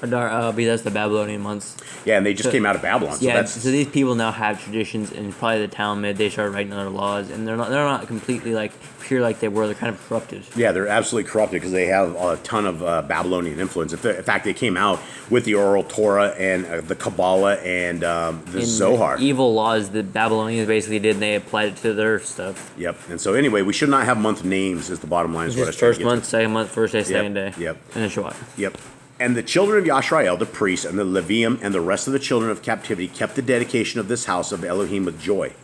Speaker 1: Adar, because that's the Babylonian months.
Speaker 2: Yeah, and they just came out of Babylon.
Speaker 1: Yeah, so these people now have traditions, and probably the Talmud, they started writing other laws, and they're not completely like pure like they were. They're kind of corrupted. Yeah,
Speaker 2: they're absolutely corrupted because they have a ton of Babylonian influence. In fact, they came out with the oral Torah and the Kabbalah and the Zohar.
Speaker 1: The evil laws that Babylonians basically did, and they applied it to their stuff.
Speaker 2: Yep. And so anyway, we should not have month names is the bottom line. Is what I was trying to get
Speaker 1: month, second month, first day, second day.
Speaker 2: Yep.
Speaker 1: And then Shabbat.
Speaker 2: Yep. And the children of Yashrael, the priests, and the Levium, and the rest of the children of captivity kept the dedication of this house of Elohim with joy.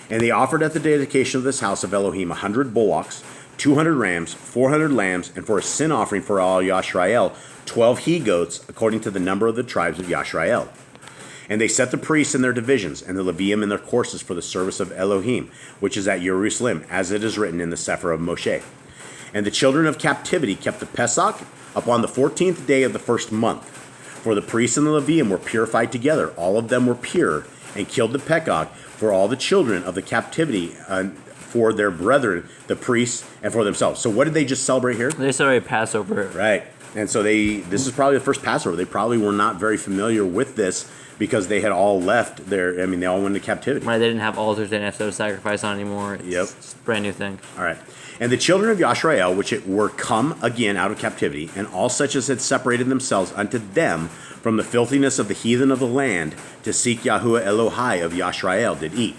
Speaker 2: And they offered at the dedication of this house of Elohim 100 bullocks, 200 rams, 400 lambs, and for a sin offering for all Yashrael, 12 he-goats, according to the number of the tribes of Yashrael. And they set the priests in their divisions, and the Levium in their courses for the service of Elohim, which is at Jerusalem, as it is written in the Sefer of Moshe. And the children of captivity kept the Pesach upon the 14th day of the first month. For the priests and the Levium were purified together. All of them were pure, and killed the Pesach for all the children of the captivity, for their brethren, the priests, and for themselves. So what did they just celebrate here?
Speaker 1: They celebrated Passover.
Speaker 2: Right. And so this is probably the first Passover. They probably were not very familiar with this because they had all left they all went into captivity.
Speaker 1: Right, they didn't have altars, they didn't have to sacrifice on anymore. It's a brand new thing.
Speaker 2: All right. And the children of Yashrael, which were come again out of captivity, and all such as had separated themselves unto them from the filthiness of the heathen of the land, to seek Yahuwah Elohai of Yashrael, did eat,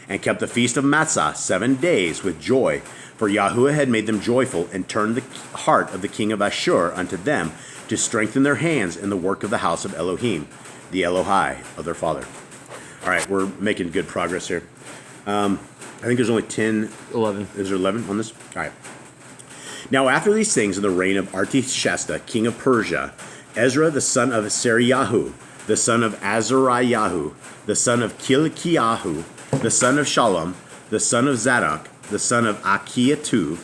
Speaker 2: and kept the feast of Matzah 7 days with joy, for Yahuwah had made them joyful, and turned the heart of the king of Ashur unto them, to strengthen their hands in the work of the house of Elohim, the Elohai of their father. All right, we're making good progress here. I think there's only
Speaker 1: 11.
Speaker 2: Is there 11 on this? All right. Now, after these things, in the reign of Artashasta, king of Persia, Ezra, the son of Seryahu, the son of Azariahu, the son of Kilkiyahu, the son of Shalom, the son of Zadok, the son of Akiatuv,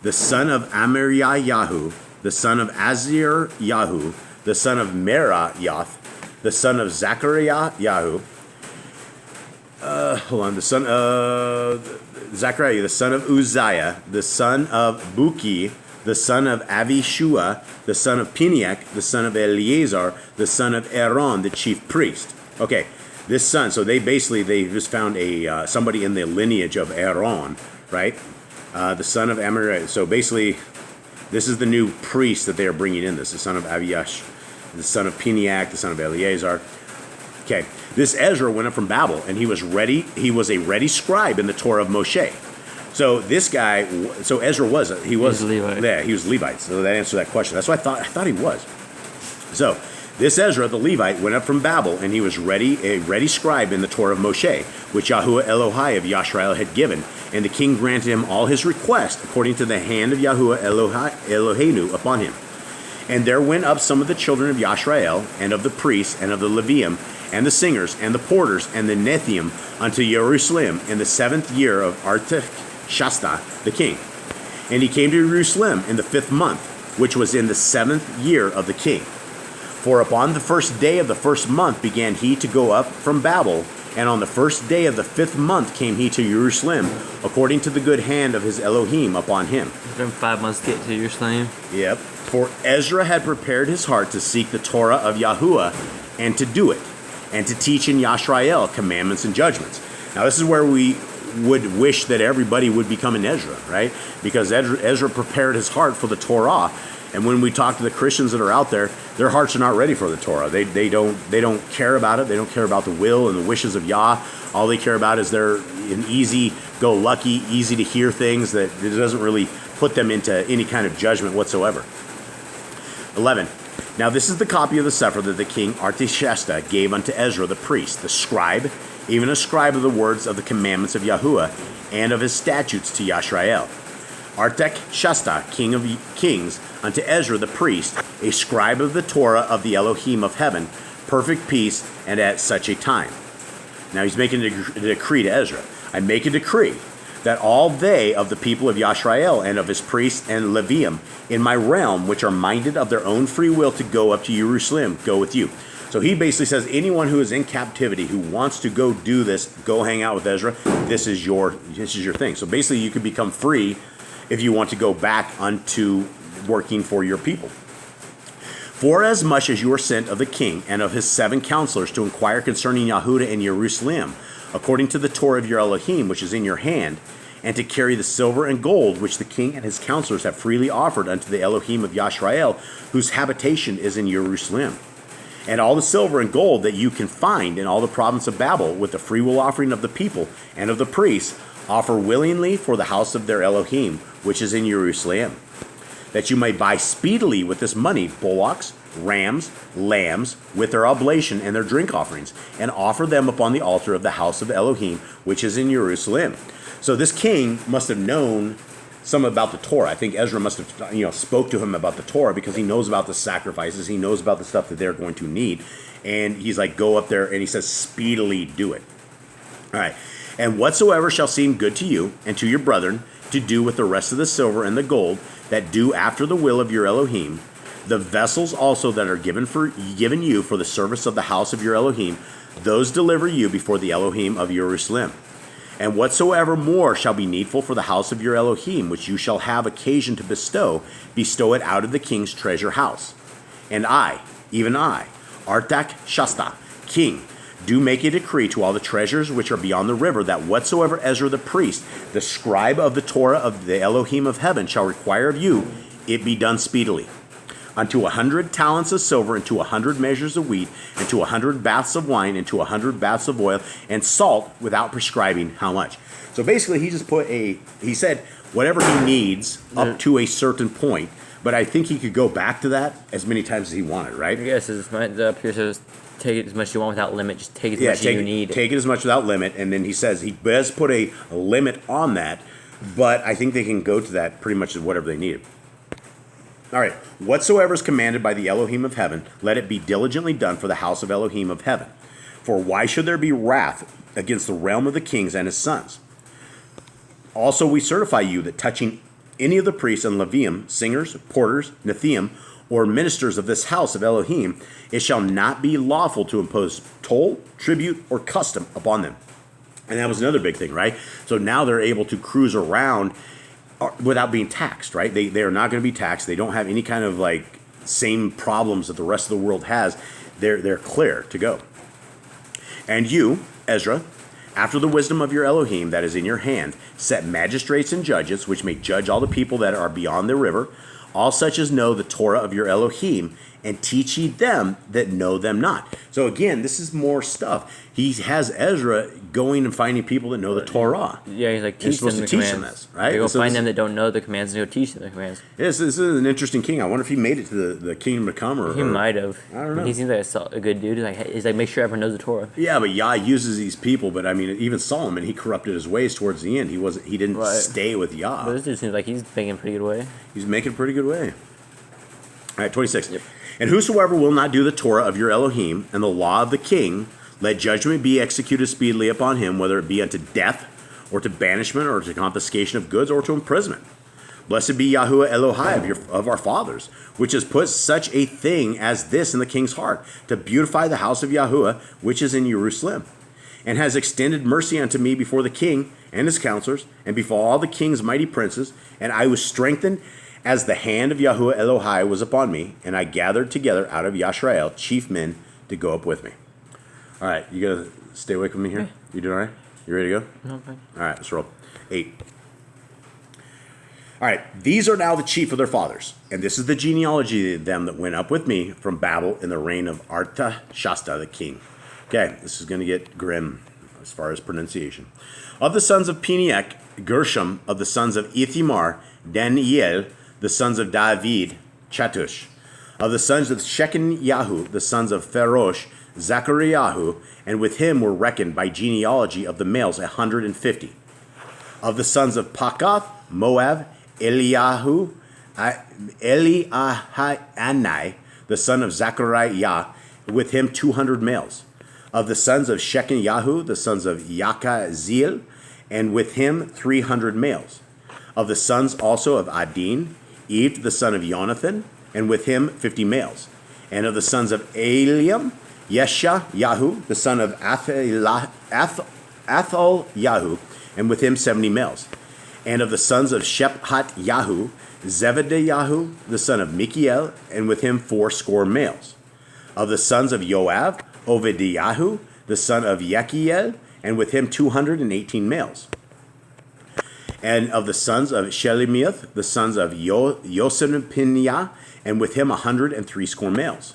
Speaker 2: the son of Amariyahu, the son of Azariahu, the son of Merayath, the son of Zechariah, the son of Zechariah, the son of Uzziah, the son of Buki, the son of Avishua, the son of Piniach, the son of Eleazar, the son of Aaron, the chief priest. Okay, this son, so they just found somebody in the lineage of Aaron, right? The son of Amariah. So basically, this is the new priest that they are bringing in. This is the son of Aviash, the son of Piniach, the son of Eleazar. Okay, this Ezra went up from Babel, and he was ready. He was a ready scribe in the Torah of Moshe. So this guy, Ezra was Levite. Yeah, he was Levite. So that answered that question. That's what I thought he was. So This Ezra the Levite went up from Babel, and he was a ready scribe in the Torah of Moshe, which Yahuwah Elohai of Yashrael had given. And the king granted him all his requests, according to the hand of Yahuwah Eloheinu upon him. And there went up some of the children of Yashrael, and of the priests, and of the Levium, and the singers, and the porters, and the Nethium, unto Jerusalem in the 7th year of Artaxerxes the king. And he came to Jerusalem in the 5th month, which was in the 7th year of the king. For upon the 1st day of the 1st month began he to go up from Babel, and on the 1st day of the 5th month came he to Jerusalem, according to the good hand of his Elohim upon him.
Speaker 1: It's been 5 months to get to Jerusalem.
Speaker 2: Yep. For Ezra had prepared his heart to seek the Torah of Yahuwah, and to do it, and to teach in Yashrael commandments and judgments. Now this is where we would wish that everybody would become an Ezra, right? Because Ezra prepared his heart for the Torah. And when we talk to the Christians that are out there, their hearts are not ready for the Torah. They don't care about it. They don't care about the will and the wishes of Yah. All they care about is they're an easy-go-lucky, easy-to-hear things that it doesn't really put them into any kind of judgment whatsoever. 11. Now this is the copy of the Sefer that the king Artaxerxes gave unto Ezra the priest, the scribe, even a scribe of the words of the commandments of Yahuwah, and of his statutes to Yashrael. Artaxerxes, king of kings, unto Ezra the priest, a scribe of the Torah of the Elohim of heaven, perfect peace, and at such a time. Now he's making a decree to Ezra. I make a decree that all they of the people of Yashrael and of his priests and Levium in my realm, which are minded of their own free will to go up to Jerusalem, go with you. So he basically says anyone who is in captivity who wants to go do this, go hang out with Ezra. This is your thing. So basically you can become free if you want to go back unto working for your people. For as much as you are sent of the king and of his 7 counselors to inquire concerning Yahudah and Jerusalem, according to the Torah of your Elohim, which is in your hand, and to carry the silver and gold which the king and his counselors have freely offered unto the Elohim of Yashrael, whose habitation is in Jerusalem. And all the silver and gold that you can find in all the province of Babel, with the freewill offering of the people and of the priests, offer willingly for the house of their Elohim, which is in Jerusalem, that you may buy speedily with this money bullocks, rams, lambs, with their oblation and their drink offerings, and offer them upon the altar of the house of Elohim, which is in Jerusalem. So this king must have known some about the Torah. I think Ezra must have, spoke to him about the Torah, because he knows about the sacrifices. He knows about the stuff that they're going to need. And he's like, go up there, and he says, speedily do it. All right. And whatsoever shall seem good to you and to your brethren to do with the rest of the silver and the gold that do after the will of your Elohim, the vessels also that are given you for the service of the house of your Elohim, those deliver you before the Elohim of Jerusalem. And whatsoever more shall be needful for the house of your Elohim, which you shall have occasion to bestow it out of the king's treasure house. And I, even I, Artaxerxes, king, do make a decree to all the treasures which are beyond the river, that whatsoever Ezra the priest, the scribe of the Torah of the Elohim of heaven, shall require of you, it be done speedily. Unto 100 talents of silver, and to 100 measures of wheat, and to 100 baths of wine, and to 100 baths of oil, and salt, without prescribing how much. So basically he said whatever he needs up to a certain point, but I think he could go back to that as many times as he wanted, right?
Speaker 1: I guess up here says take it as much as you want without limit. Just take as much as you need.
Speaker 2: Take it as much without limit, and then he says he does put a limit on that, but I think they can go to that pretty much as whatever they need. All right, whatsoever is commanded by the Elohim of heaven, let it be diligently done for the house of Elohim of heaven. For why should there be wrath against the realm of the kings and his sons? Also we certify you that touching any of the priests and Levium, singers, porters, Nethium, or ministers of this house of Elohim, it shall not be lawful to impose toll, tribute, or custom upon them. And that was another big thing, right? So now they're able to cruise around without being taxed, right? They are not going to be taxed. They don't have any kind of same problems that the rest of the world has. They're clear to go. And you, Ezra, after the wisdom of your Elohim that is in your hand, set magistrates and judges, which may judge all the people that are beyond the river, all such as know the Torah of your Elohim, and teach ye them that know them not. So again, this is more stuff. He has Ezra going and finding people that know the Torah.
Speaker 1: Yeah, he's like, teach them the commands.
Speaker 2: Right?
Speaker 1: They go find them that don't know the commands and go teach them the commands.
Speaker 2: Yes, this is an interesting king. I wonder if he made it to the kingdom to come.
Speaker 1: He might have.
Speaker 2: I don't know.
Speaker 1: He seems like a good dude. He's like, make sure everyone knows the Torah.
Speaker 2: Yeah, but Yah uses these people. But I mean, even Solomon, he corrupted his ways towards the end. He didn't stay with Yah.
Speaker 1: But this dude seems like he's making a pretty good way.
Speaker 2: He's making a pretty good way. All right, 26. Yep. And whosoever will not do the Torah of your Elohim and the law of the king, let judgment be executed speedily upon him, whether it be unto death, or to banishment, or to confiscation of goods, or to imprisonment. Blessed be Yahuwah Elohai of our fathers, which has put such a thing as this in the king's heart, to beautify the house of Yahuwah, which is in Jerusalem, and has extended mercy unto me before the king and his counselors, and before all the king's mighty princes, and I was strengthened as the hand of Yahuwah Elohai was upon me, and I gathered together out of Yashrael chief men to go up with me. All right, you gonna stay awake with me here? Yeah. You doing all right? You ready to go?
Speaker 1: No, fine.
Speaker 2: All right, let's roll. 8. All right, these are now the chief of their fathers, and this is the genealogy of them that went up with me from Babel in the reign of Artashasta the king. Okay, this is going to get grim as far as pronunciation. Of the sons of Peniach, Gershom; of the sons of Ithamar, Daniel; the sons of David, Chatush; of the sons of Shechem-Yahu, the sons of Pharosh, Zachariahu, and with him were reckoned by genealogy of the males 150. Of the sons of Pakath, Moab, Eliahu, Eliahanai, the son of Zachariah, with him 200 males. Of the sons of Shechem-Yahu, the sons of Yakazeel, and with him 300 males. Of the sons also of Adin, Eve, the son of Jonathan, and with him 50 males. And of the sons of Eliam, Yesha-Yahu, the son of Athol-Yahu, and with him 70 males. And of the sons of Shephat-Yahu, Zebediah-Yahu, the son of Michael, and with him 80 males. Of the sons of Joab, Obadiah-Yahu, the son of Yechiel, and with him 218 males. And of the sons of Shelomith, the sons of Yosephiniah, and with him 180 males.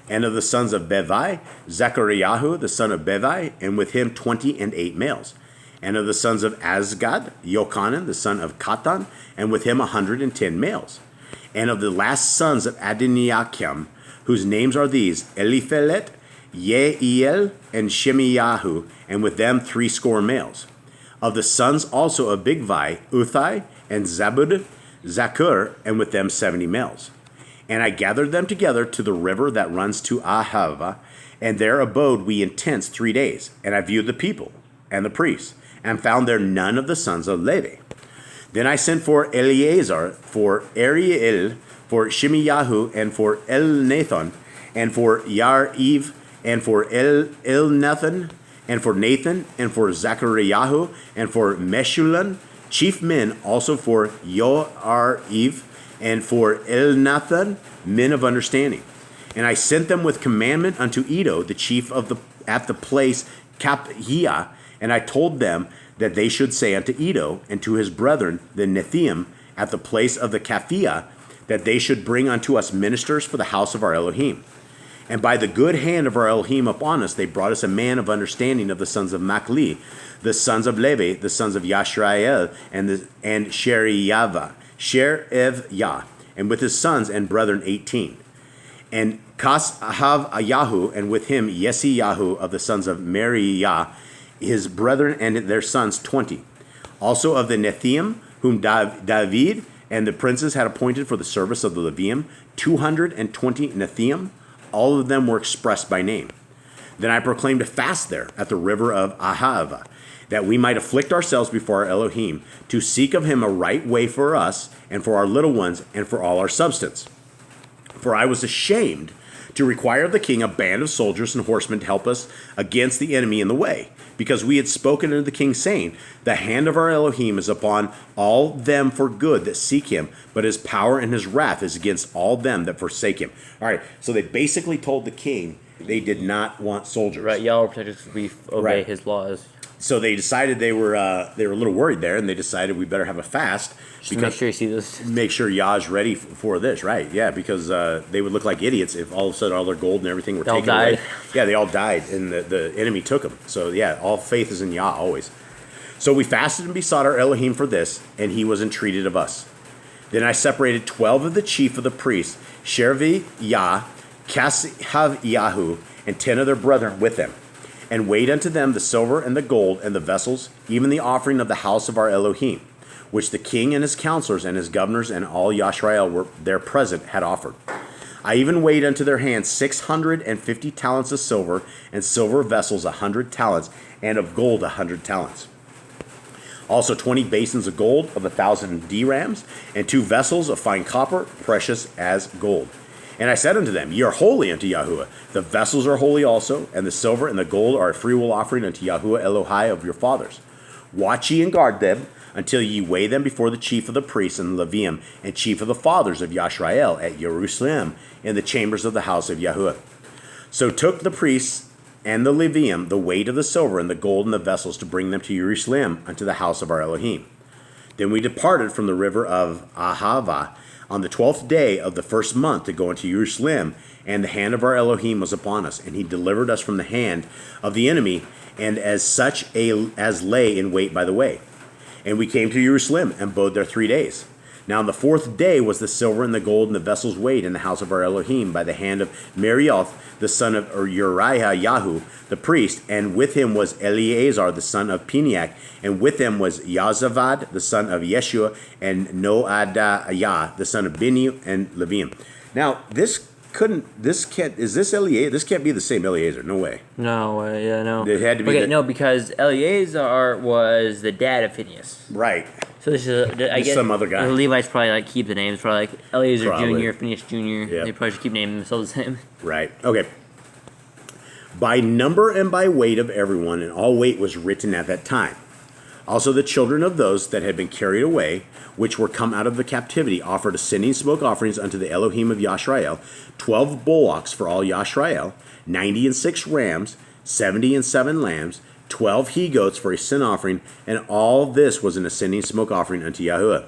Speaker 2: And of the sons of Bevi, Zechariah, the son of Bevi, and with him 28 males. And of the sons of Azgad, Yochanan, the son of Katan, and with him 110 males. And of the last sons of Adoniakim, whose names are these: Eliphelet, Yeiel, and Shemiyahu, and with them 80 males. Of the sons also of Bigvai, Uthai, and Zabud, Zakur, and with them 70 males. And I gathered them together to the river that runs to Ahava, and there abode we in tents 3 days. And I viewed the people and the priests, and found there none of the sons of Levi. Then I sent for Eleazar, for Ariel, for Shemiyahu, and for Elnathan, and for Yariv, and for Elnathan, and for Nathan, and for Zachariahu, and for Meshullam, chief men, also for Yoariv, and for Elnathan, men of understanding. And I sent them with commandment unto Edo, the chief at the place Kaphia, and I told them that they should say unto Edo and to his brethren, the Nethium, at the place of the Kaphia, that they should bring unto us ministers for the house of our Elohim. And by the good hand of our Elohim upon us, they brought us a man of understanding of the sons of Machli, the sons of Levi, the sons of Yashrael, and Sheriyava, Sherev-Yah, and with his sons and brethren 18. And Kas-Ahav-Yahu, and with him Yesi-Yahu of the sons of Meriyah, his brethren and their sons 20. Also of the Nethium, whom David and the princes had appointed for the service of the Levium, 220 Nethium. All of them were expressed by name. Then I proclaimed a fast there at the river of Ahava, that we might afflict ourselves before our Elohim, to seek of him a right way for us, and for our little ones, and for all our substance. For I was ashamed to require of the king a band of soldiers and horsemen to help us against the enemy in the way, because we had spoken unto the king, saying, the hand of our Elohim is upon all them for good that seek him, but his power and his wrath is against all them that forsake him. All right, so they basically told the king they did not want soldiers.
Speaker 1: Right, Yah will protect us if we obey his laws.
Speaker 2: So they decided they were a little worried there, and they decided we better have a fast.
Speaker 1: Just make sure you see this.
Speaker 2: Make sure Yah's ready for this, right? Yeah, because they would look like idiots if all of a sudden all their gold and everything were taken away. Yeah, they all died, and the enemy took them. So yeah, all faith is in Yah always. So we fasted and besought our Elohim for this, and he was entreated of us. Then I separated 12 of the chief of the priests, V'NechemYahu, Yahoo, and 10 of their brethren with them, and weighed unto them the silver and the gold and the vessels, even the offering of the house of our Elohim, which the king and his counselors and his governors and all Yashrael were there present had offered. I even weighed unto their hands 650 talents of silver, and silver vessels 100 talents, and of gold 100 talents. Also 20 basins of gold of 1,000 dirhams, and 2 vessels of fine copper, precious as gold. And I said unto them, Ye are holy unto Yahuwah. The vessels are holy also, and the silver and the gold are a freewill offering unto Yahuwah Elohai of your fathers. Watch ye and guard them, until ye weigh them before the chief of the priests and the Levium, and chief of the fathers of Yashrael at Jerusalem, in the chambers of the house of Yahuwah. So took the priests and the Levium the weight of the silver and the gold and the vessels to bring them to Jerusalem unto the house of our Elohim. Then we departed from the river of Ahava on the 12th day of the first month to go into Jerusalem, and the hand of our Elohim was upon us, and he delivered us from the hand of the enemy, and as such as lay in wait by the way. And we came to Jerusalem and abode there 3 days. Now on the 4th day was the silver and the gold and the vessels weighed in the house of our Elohim by the hand of Merioth, the son of Uriah the priest, and with him was Eleazar the son of Peniach, and with them was Yazavad the son of Yeshua, and Noadiah the son of Bini and Levium. Now this can't be the same Eleazar, no way.
Speaker 1: No way, yeah, no.
Speaker 2: It had to be
Speaker 1: no, because Eleazar was the dad of Phineas.
Speaker 2: Right.
Speaker 1: So this is, I guess,
Speaker 2: some other guy.
Speaker 1: The Levites probably like keep the names, probably like Eleazar
Speaker 2: Probably.
Speaker 1: Jr., Phineas Jr.
Speaker 2: Yep.
Speaker 1: They probably should keep naming themselves the same.
Speaker 2: Right. Okay. By number and by weight of everyone, and all weight was written at that time. Also the children of those that had been carried away, which were come out of the captivity, offered ascending smoke offerings unto the Elohim of Yashrael, 12 bullocks for all Yashrael, 96 rams, 77 lambs, 12 he-goats for a sin offering, and all this was an ascending smoke offering unto Yahuwah.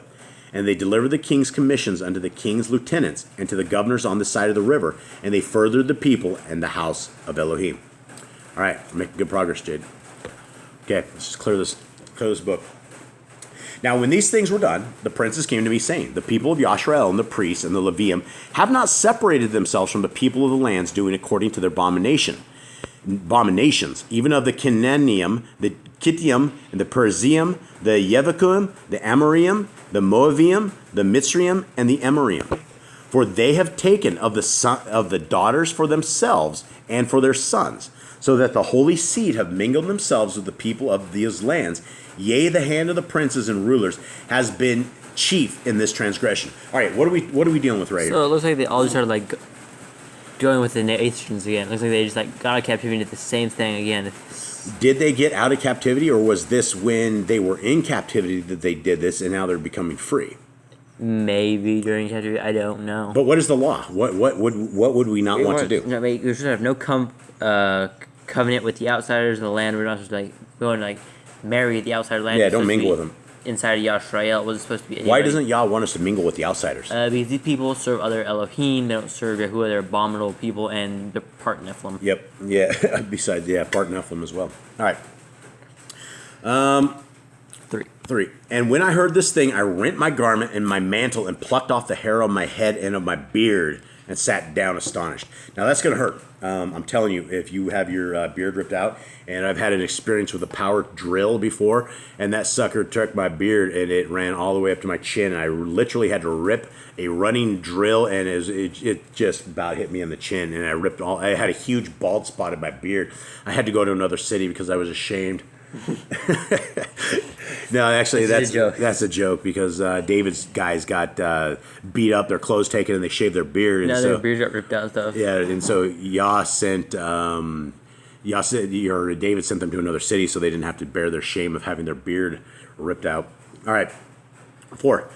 Speaker 2: And they delivered the king's commissions unto the king's lieutenants and to the governors on the side of the river, and they furthered the people and the house of Elohim. All right, making good progress, Jade. Okay, let's just clear this book. Now, when these things were done, the princes came to me, saying, The people of Yashrael and the priests and the Levium have not separated themselves from the people of the lands, doing according to their abominations, even of the Canaanium, the Kittium, and the Perizzium, the Yevakim, the Amorim, the Moavium, the Mitzrium, and the Emorim. For they have taken of the daughters for themselves and for their sons, so that the holy seed have mingled themselves with the people of these lands. Yea, the hand of the princes and rulers has been chief in this transgression. All right, what are we dealing with right here?
Speaker 1: So it looks like they all just started like going with the nations again. It looks like they just like got out of captivity and did the same thing again.
Speaker 2: Did they get out of captivity, or was this when they were in captivity that they did this, and now they're becoming free?
Speaker 1: Maybe during captivity, I don't know.
Speaker 2: But what is the law? What would we not want to do?
Speaker 1: No, we're supposed to have no covenant with the outsiders of the land. We're not supposed to like go and like marry the outsider land.
Speaker 2: Yeah, don't mingle with them.
Speaker 1: Inside of Yashrael, it wasn't supposed to be anybody.
Speaker 2: Why doesn't Yah want us to mingle with the outsiders?
Speaker 1: Because these people serve other Elohim, they don't serve Yahuwah, they're abominable people, and they're part Nephilim.
Speaker 2: Yep, yeah, besides, part Nephilim as well. All right. 3. And when I heard this thing, I rent my garment and my mantle and plucked off the hair of my head and of my beard and sat down astonished. Now that's going to hurt. I'm telling you, if you have your beard ripped out, and I've had an experience with a power drill before, and that sucker took my beard and it ran all the way up to my chin, and I literally had to rip a running drill, and it just about hit me in the chin, and I had a huge bald spot in my beard. I had to go to another city because I was ashamed. No, actually, that's a joke because David's guys got beat up, their clothes taken, and they shaved their beard. And
Speaker 1: their beards got ripped out and stuff.
Speaker 2: Yeah, and so David sent them to another city so they didn't have to bear their shame of having their beard ripped out. All right, 4.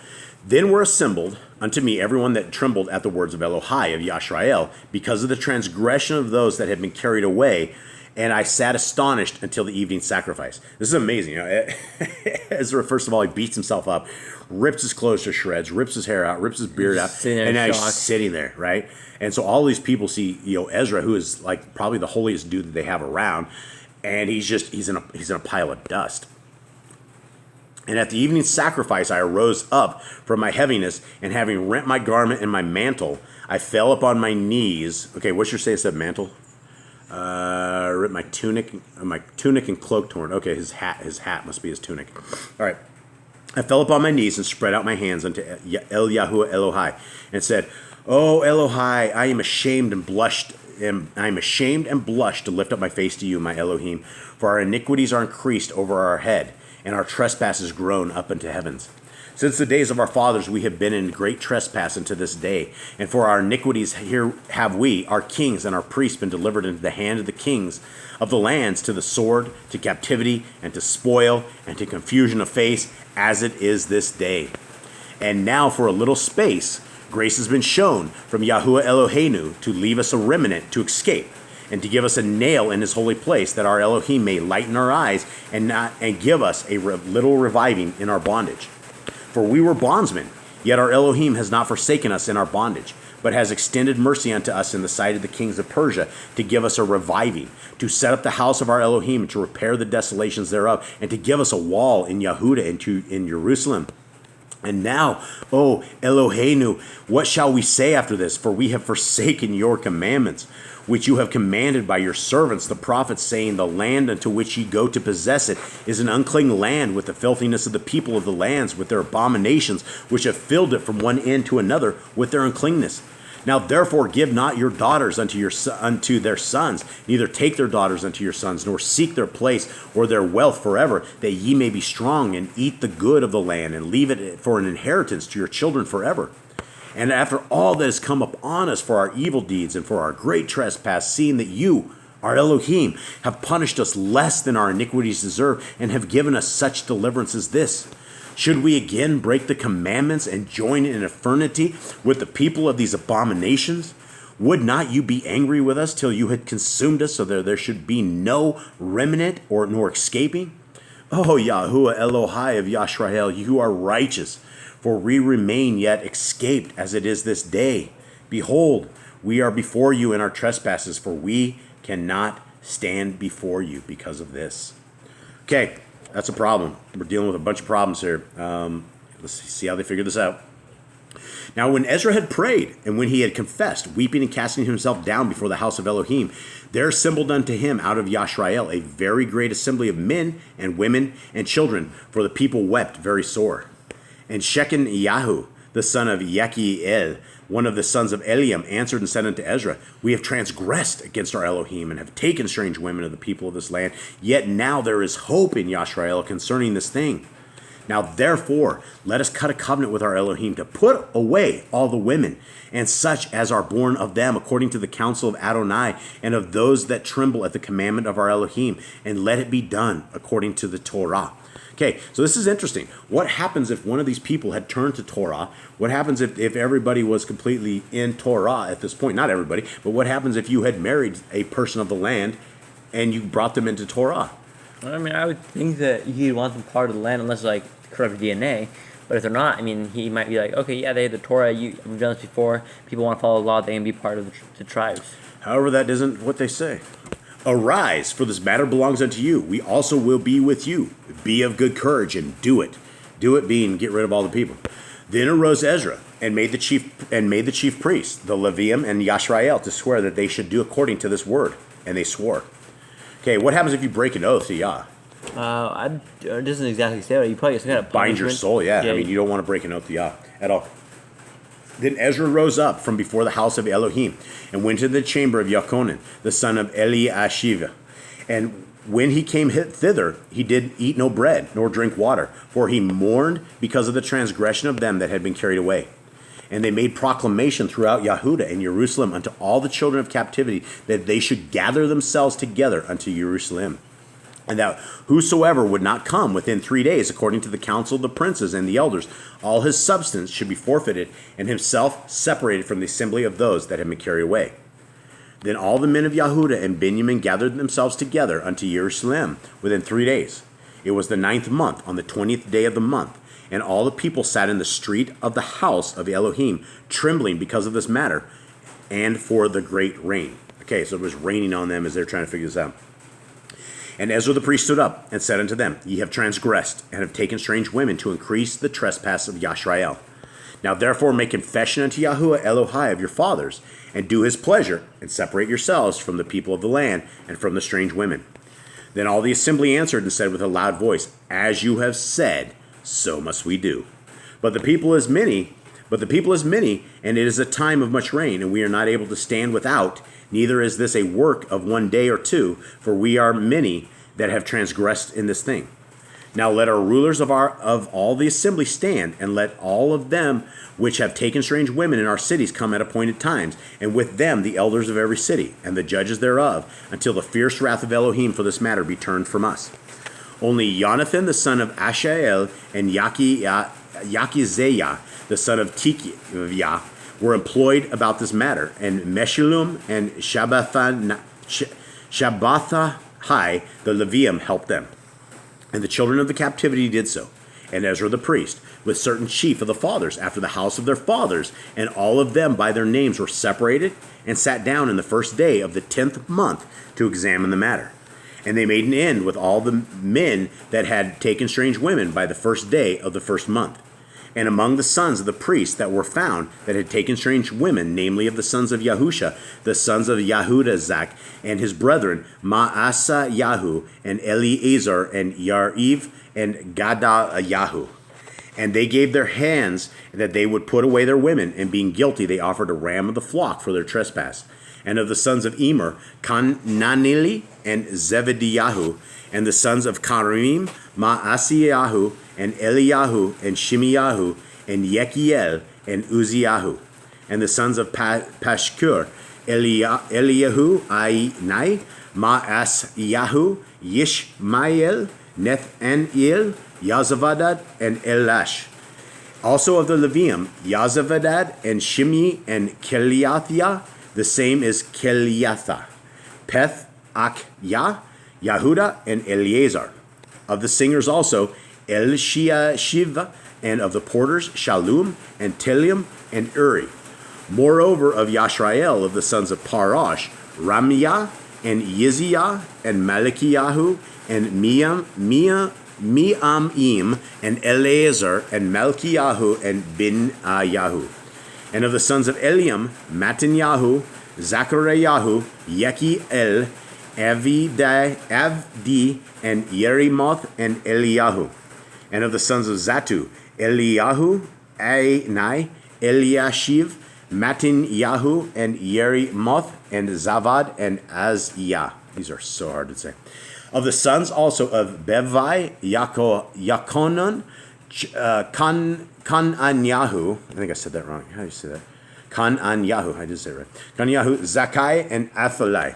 Speaker 2: Then were assembled unto me everyone that trembled at the words of Elohai of Yashrael, because of the transgression of those that had been carried away, and I sat astonished until the evening sacrifice. This is amazing. Ezra, first of all, he beats himself up, rips his clothes to shreds, rips his hair out, rips his beard out, and now he's sitting there, right? And so all these people see, Ezra, who is like probably the holiest dude that they have around, and he's in a pile of dust. And at the evening sacrifice, I arose up from my heaviness, and having rent my garment and my mantle, I fell upon my knees. Okay, what's your say instead of mantle? Rip my tunic and cloak torn. Okay, his hat must be his tunic. All right. I fell upon my knees and spread out my hands unto Yahuwah Elohai, and said, "O Elohai, I am ashamed and blushed to lift up my face to you, my Elohim, for our iniquities are increased over our head, and our trespasses grown up into heavens. Since the days of our fathers we have been in great trespass unto this day, and for our iniquities here have we, our kings and our priests, been delivered into the hand of the kings of the lands, to the sword, to captivity, and to spoil, and to confusion of face, as it is this day. And now for a little space grace has been shown from Yahuwah Eloheinu to leave us a remnant to escape, and to give us a nail in his holy place, that our Elohim may lighten our eyes and give us a little reviving in our bondage. For we were bondsmen, yet our Elohim has not forsaken us in our bondage, but has extended mercy unto us in the sight of the kings of Persia, to give us a reviving, to set up the house of our Elohim, to repair the desolations thereof, and to give us a wall in Yehuda and in Jerusalem. And now, O Eloheinu, what shall we say after this? For we have forsaken your commandments, which you have commanded by your servants the prophets, saying, the land unto which ye go to possess it is an unclean land, with the filthiness of the people of the lands, with their abominations, which have filled it from one end to another with their uncleanness. Now therefore give not your daughters unto their sons, neither take their daughters unto your sons, nor seek their place or their wealth forever, that ye may be strong and eat the good of the land, and leave it for an inheritance to your children forever. And after all that has come upon us for our evil deeds and for our great trespass, seeing that you, our Elohim, have punished us less than our iniquities deserve, and have given us such deliverance as this, should we again break the commandments and join in infernity with the people of these abominations? Would not you be angry with us till you had consumed us, so that there should be no remnant nor escaping? O Yahuwah Elohai of Yasrael, you are righteous, for we remain yet escaped as it is this day. Behold, we are before you in our trespasses, for we cannot stand before you because of this. Okay, that's a problem. We're dealing with a bunch of problems here. Let's see how they figure this out. Now when Ezra had prayed, and when he had confessed, weeping and casting himself down before the house of Elohim, there assembled unto him out of Yasrael a very great assembly of men and women and children, for the people wept very sore. And V'NechemYahu, the son of Yachiel, one of the sons of Eliam, answered and said unto Ezra, we have transgressed against our Elohim, and have taken strange women of the people of this land. Yet now there is hope in Yasrael concerning this thing. Now therefore, let us cut a covenant with our Elohim, to put away all the women, and such as are born of them, according to the counsel of Adonai, and of those that tremble at the commandment of our Elohim, and let it be done according to the Torah. Okay, so this is interesting. What happens if one of these people had turned to Torah? What happens if everybody was completely in Torah at this point? Not everybody, but what happens if you had married a person of the land and you brought them into Torah?
Speaker 1: I mean, I would think that he'd want them part of the land unless, like, corrupt DNA. But if they're not, I mean, he might be like, okay, yeah, they have the Torah. We've done this before. People want to follow the law. They can be part of the tribes.
Speaker 2: However, that isn't what they say. Arise, for this matter belongs unto you. We also will be with you. Be of good courage and do it. Do it being get rid of all the people. Then arose Ezra and made the chief priests, the Levium and Yasrael, to swear that they should do according to this word. And they swore. Okay, what happens if you break an oth to Yah?
Speaker 1: It doesn't exactly say that. You probably just got to
Speaker 2: bind your soul, yeah. I mean, you don't want to break an oath to Yah at all. Then Ezra rose up from before the house of Elohim, and went to the chamber of Yachonan, the son of Eliashiv. And when he came thither, he did eat no bread, nor drink water, for he mourned because of the transgression of them that had been carried away. And they made proclamation throughout Yehuda and Jerusalem unto all the children of captivity, that they should gather themselves together unto Jerusalem. And that whosoever would not come within 3 days, according to the counsel of the princes and the elders, all his substance should be forfeited, and himself separated from the assembly of those that had been carried away. Then all the men of Yehuda and Benjamin gathered themselves together unto Jerusalem within 3 days. It was the 9th month, on the 20th day of the month. And all the people sat in the street of the house of Elohim, trembling because of this matter, and for the great rain. Okay, so it was raining on them as they're trying to figure this out. And Ezra the priest stood up and said unto them, Ye have transgressed, and have taken strange women to increase the trespass of Yashrael. Now therefore make confession unto Yahuwah Elohai of your fathers, and do his pleasure, and separate yourselves from the people of the land, and from the strange women. Then all the assembly answered and said with a loud voice, As you have said, so must we do. But the people is many, and it is a time of much rain, and we are not able to stand without, neither is this a work of 1 day or 2, for we are many that have transgressed in this thing. Now let our rulers of all the assembly stand, and let all of them which have taken strange women in our cities come at appointed times, and with them the elders of every city, and the judges thereof, until the fierce wrath of Elohim for this matter be turned from us. Only Jonathan the son of Ashael and Yachizeah the son of Tikvah were employed about this matter, and Meshullam and Shabbathai the Levium helped them. And the children of the captivity did so, and Ezra the priest, with certain chief of the fathers, after the house of their fathers, and all of them by their names were separated, and sat down in the first day of the 10th month to examine the matter. And they made an end with all the men that had taken strange women by the first day of the first month. And among the sons of the priests that were found that had taken strange women, namely of the sons of Yahusha, the sons of Yahudazak, and his brethren, Ma'asayahu, and Eleazar, and Yariv, and Gadayahu. And they gave their hands that they would put away their women, and being guilty, they offered a ram of the flock for their trespass. And of the sons of Emer, Kananili, and Zebediyahu, and the sons of Karim, Maasiyahu, and Eliyahu, and Shimiyahu, and Yekiel, and Uziyahu. And the sons of Pashkur, Eliyahu, Ainai, Maasyahu, Yishmael, Nethaniel, Yazavadad, and Elash. Also of the Levium, Yazavadad, and Shimi, and Keliathia, the same is Keliatha, Peth, Akyah, Yahuda, and Eleazar. Of the singers also, Elshiashiv, and of the porters, Shalom, and Telium, and Uri. Moreover, of Yashrael, of the sons of Parash, Ramiah, and Yiziah, and Malikiyahu, and Miamim, and Eleazar, and Malkiyahu, and Binyahu. And of the sons of Eliam, Matinyahu, Zachariahu, Yekiel, Avdi, and Yerimoth, and Eliyahu. And of the sons of Zatu, Eliyahu, Ainai, Eliashiv, Matinyahu, and Yerimoth, and Zavad, and Aziyah. These are so hard to say. Of the sons also of Bevai, Yakonon, Kananyahu, I think I said that wrong. How do you say that? Kananyahu, I did say it right. Kananyahu, Zakai, and Athalai.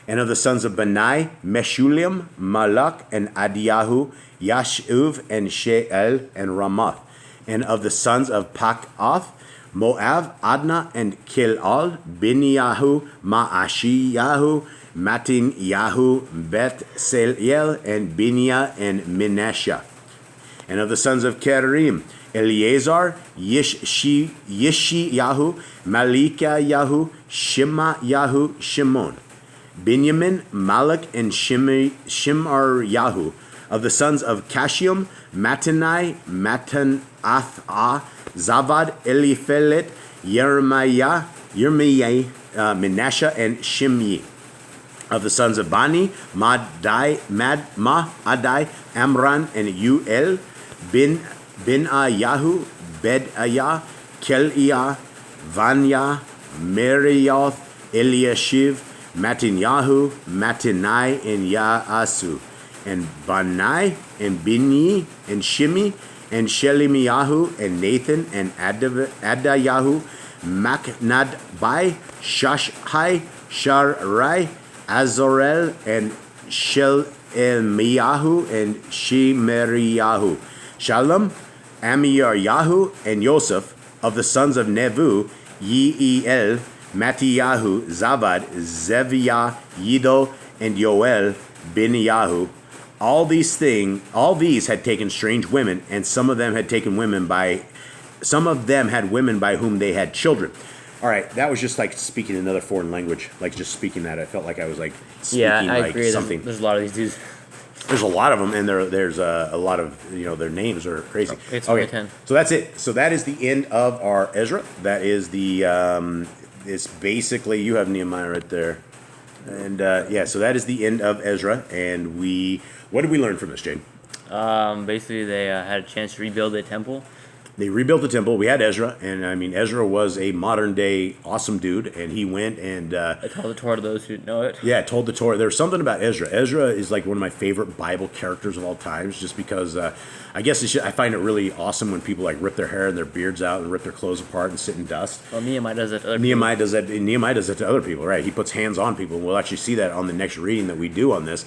Speaker 2: And of the sons of Benai, Meshulim, Malak, and Adiyahu, Yashuv, and She'el, and Ramoth. And of the sons of Pakoth, Moab, Adna, and Kilal, Binyahu, Ma'ashiyahu, Matinyahu, Beth Seliel, and Binya, and Menasha. And of the sons of Kerim, Eleazar, Yishiyahu, Malikayahu, Shemayahu, Shimon. Binyamin, Malak, and Shimaryahu. Of the sons of Kashium, Matanai, Matanathah, Zavad, Eliphelet, Yirmiyah, Menasha, and Shimyi. Of the sons of Bani, Ma'adai, Amran, and Uel, Binayahu, Bedayah, Keliah, Vanya, Merioth, Eliashiv, Matinyahu, Matinai, and Yaasu, and Banai, and Bini, and Shimi, and Shelimiyahu, and Nathan, and Adayahu, Maknadbai, Shashai, Sharai, Azorel, and Shelemiyahu, and Shemeriyahu, Shalom, Amiyaryahu, and Yosef. Of the sons of Nevu, Yeiel, Mattiyahu, Zabad, Zeviah, Yido, and Yoel, V'NechemYahu. All these had taken strange women, and some of them had women by whom they had children. All right, that was just like speaking another foreign language, like just speaking that. I felt like I was like speaking
Speaker 1: I
Speaker 2: like
Speaker 1: agree.
Speaker 2: something.
Speaker 1: There's a lot of these dudes.
Speaker 2: There's a lot of them, and there's a lot of, their names are crazy.
Speaker 1: It's
Speaker 2: okay,
Speaker 1: 10.
Speaker 2: So that's it. So that is the end of our Ezra. That is the, it's basically, you have Nehemiah right there. And so that is the end of Ezra. And what did we learn from this, Jane?
Speaker 1: Basically, they had a chance to rebuild the temple.
Speaker 2: They rebuilt the temple. We had Ezra, and I mean, Ezra was a modern day awesome dude, and he went and
Speaker 1: told the Torah to those who know it.
Speaker 2: Yeah, told the Torah. There's something about Ezra. Ezra is like one of my favorite Bible characters of all times, just because I guess I find it really awesome when people like rip their hair and their beards out and rip their clothes apart and sit in dust.
Speaker 1: Well, Nehemiah does that to other
Speaker 2: Nehemiah does that. Nehemiah does that to other people, right? He puts hands on people. We'll actually see that on the next reading that we do on this.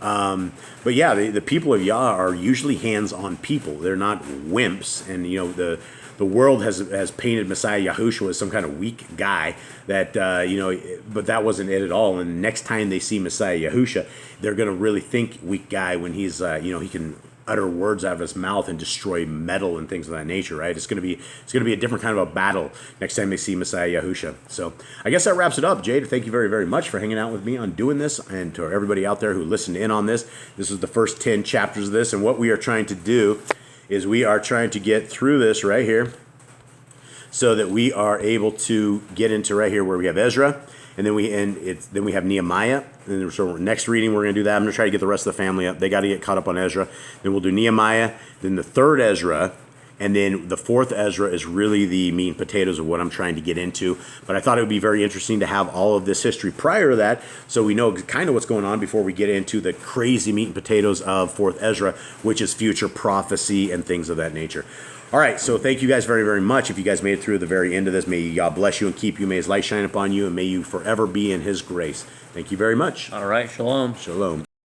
Speaker 2: But yeah, the people of Yah are usually hands-on people. They're not wimps, and the world has painted Messiah Yahushua as some kind of weak guy that but that wasn't it at all. And next time they see Messiah Yahushua, they're gonna really think weak guy when he's he can utter words out of his mouth and destroy metal and things of that nature, right? It's gonna be a different kind of a battle next time they see Messiah Yahushua. So I guess that wraps it up. Jade, thank you very, very much for hanging out with me on doing this, and to everybody out there who listened in on this. This is the first 10 chapters of this, and what we are trying to do is we are trying to get through this right here so that we are able to get into right here where we have Ezra, and then we have Nehemiah. And so next reading, we're going to do that. I'm going to try to get the rest of the family up. They got to get caught up on Ezra. Then we'll do Nehemiah, then the third Ezra, and then the fourth Ezra is really the meat and potatoes of what I'm trying to get into. But I thought it would be very interesting to have all of this history prior to that, so we know kind of what's going on before we get into the crazy meat and potatoes of fourth Ezra, which is future prophecy and things of that nature. All right, so thank you guys very, very much. If you guys made it through the very end of this, may God bless you and keep you. May his light shine upon you, and may you forever be in his grace. Thank you very much.
Speaker 1: All right, shalom.
Speaker 2: Shalom.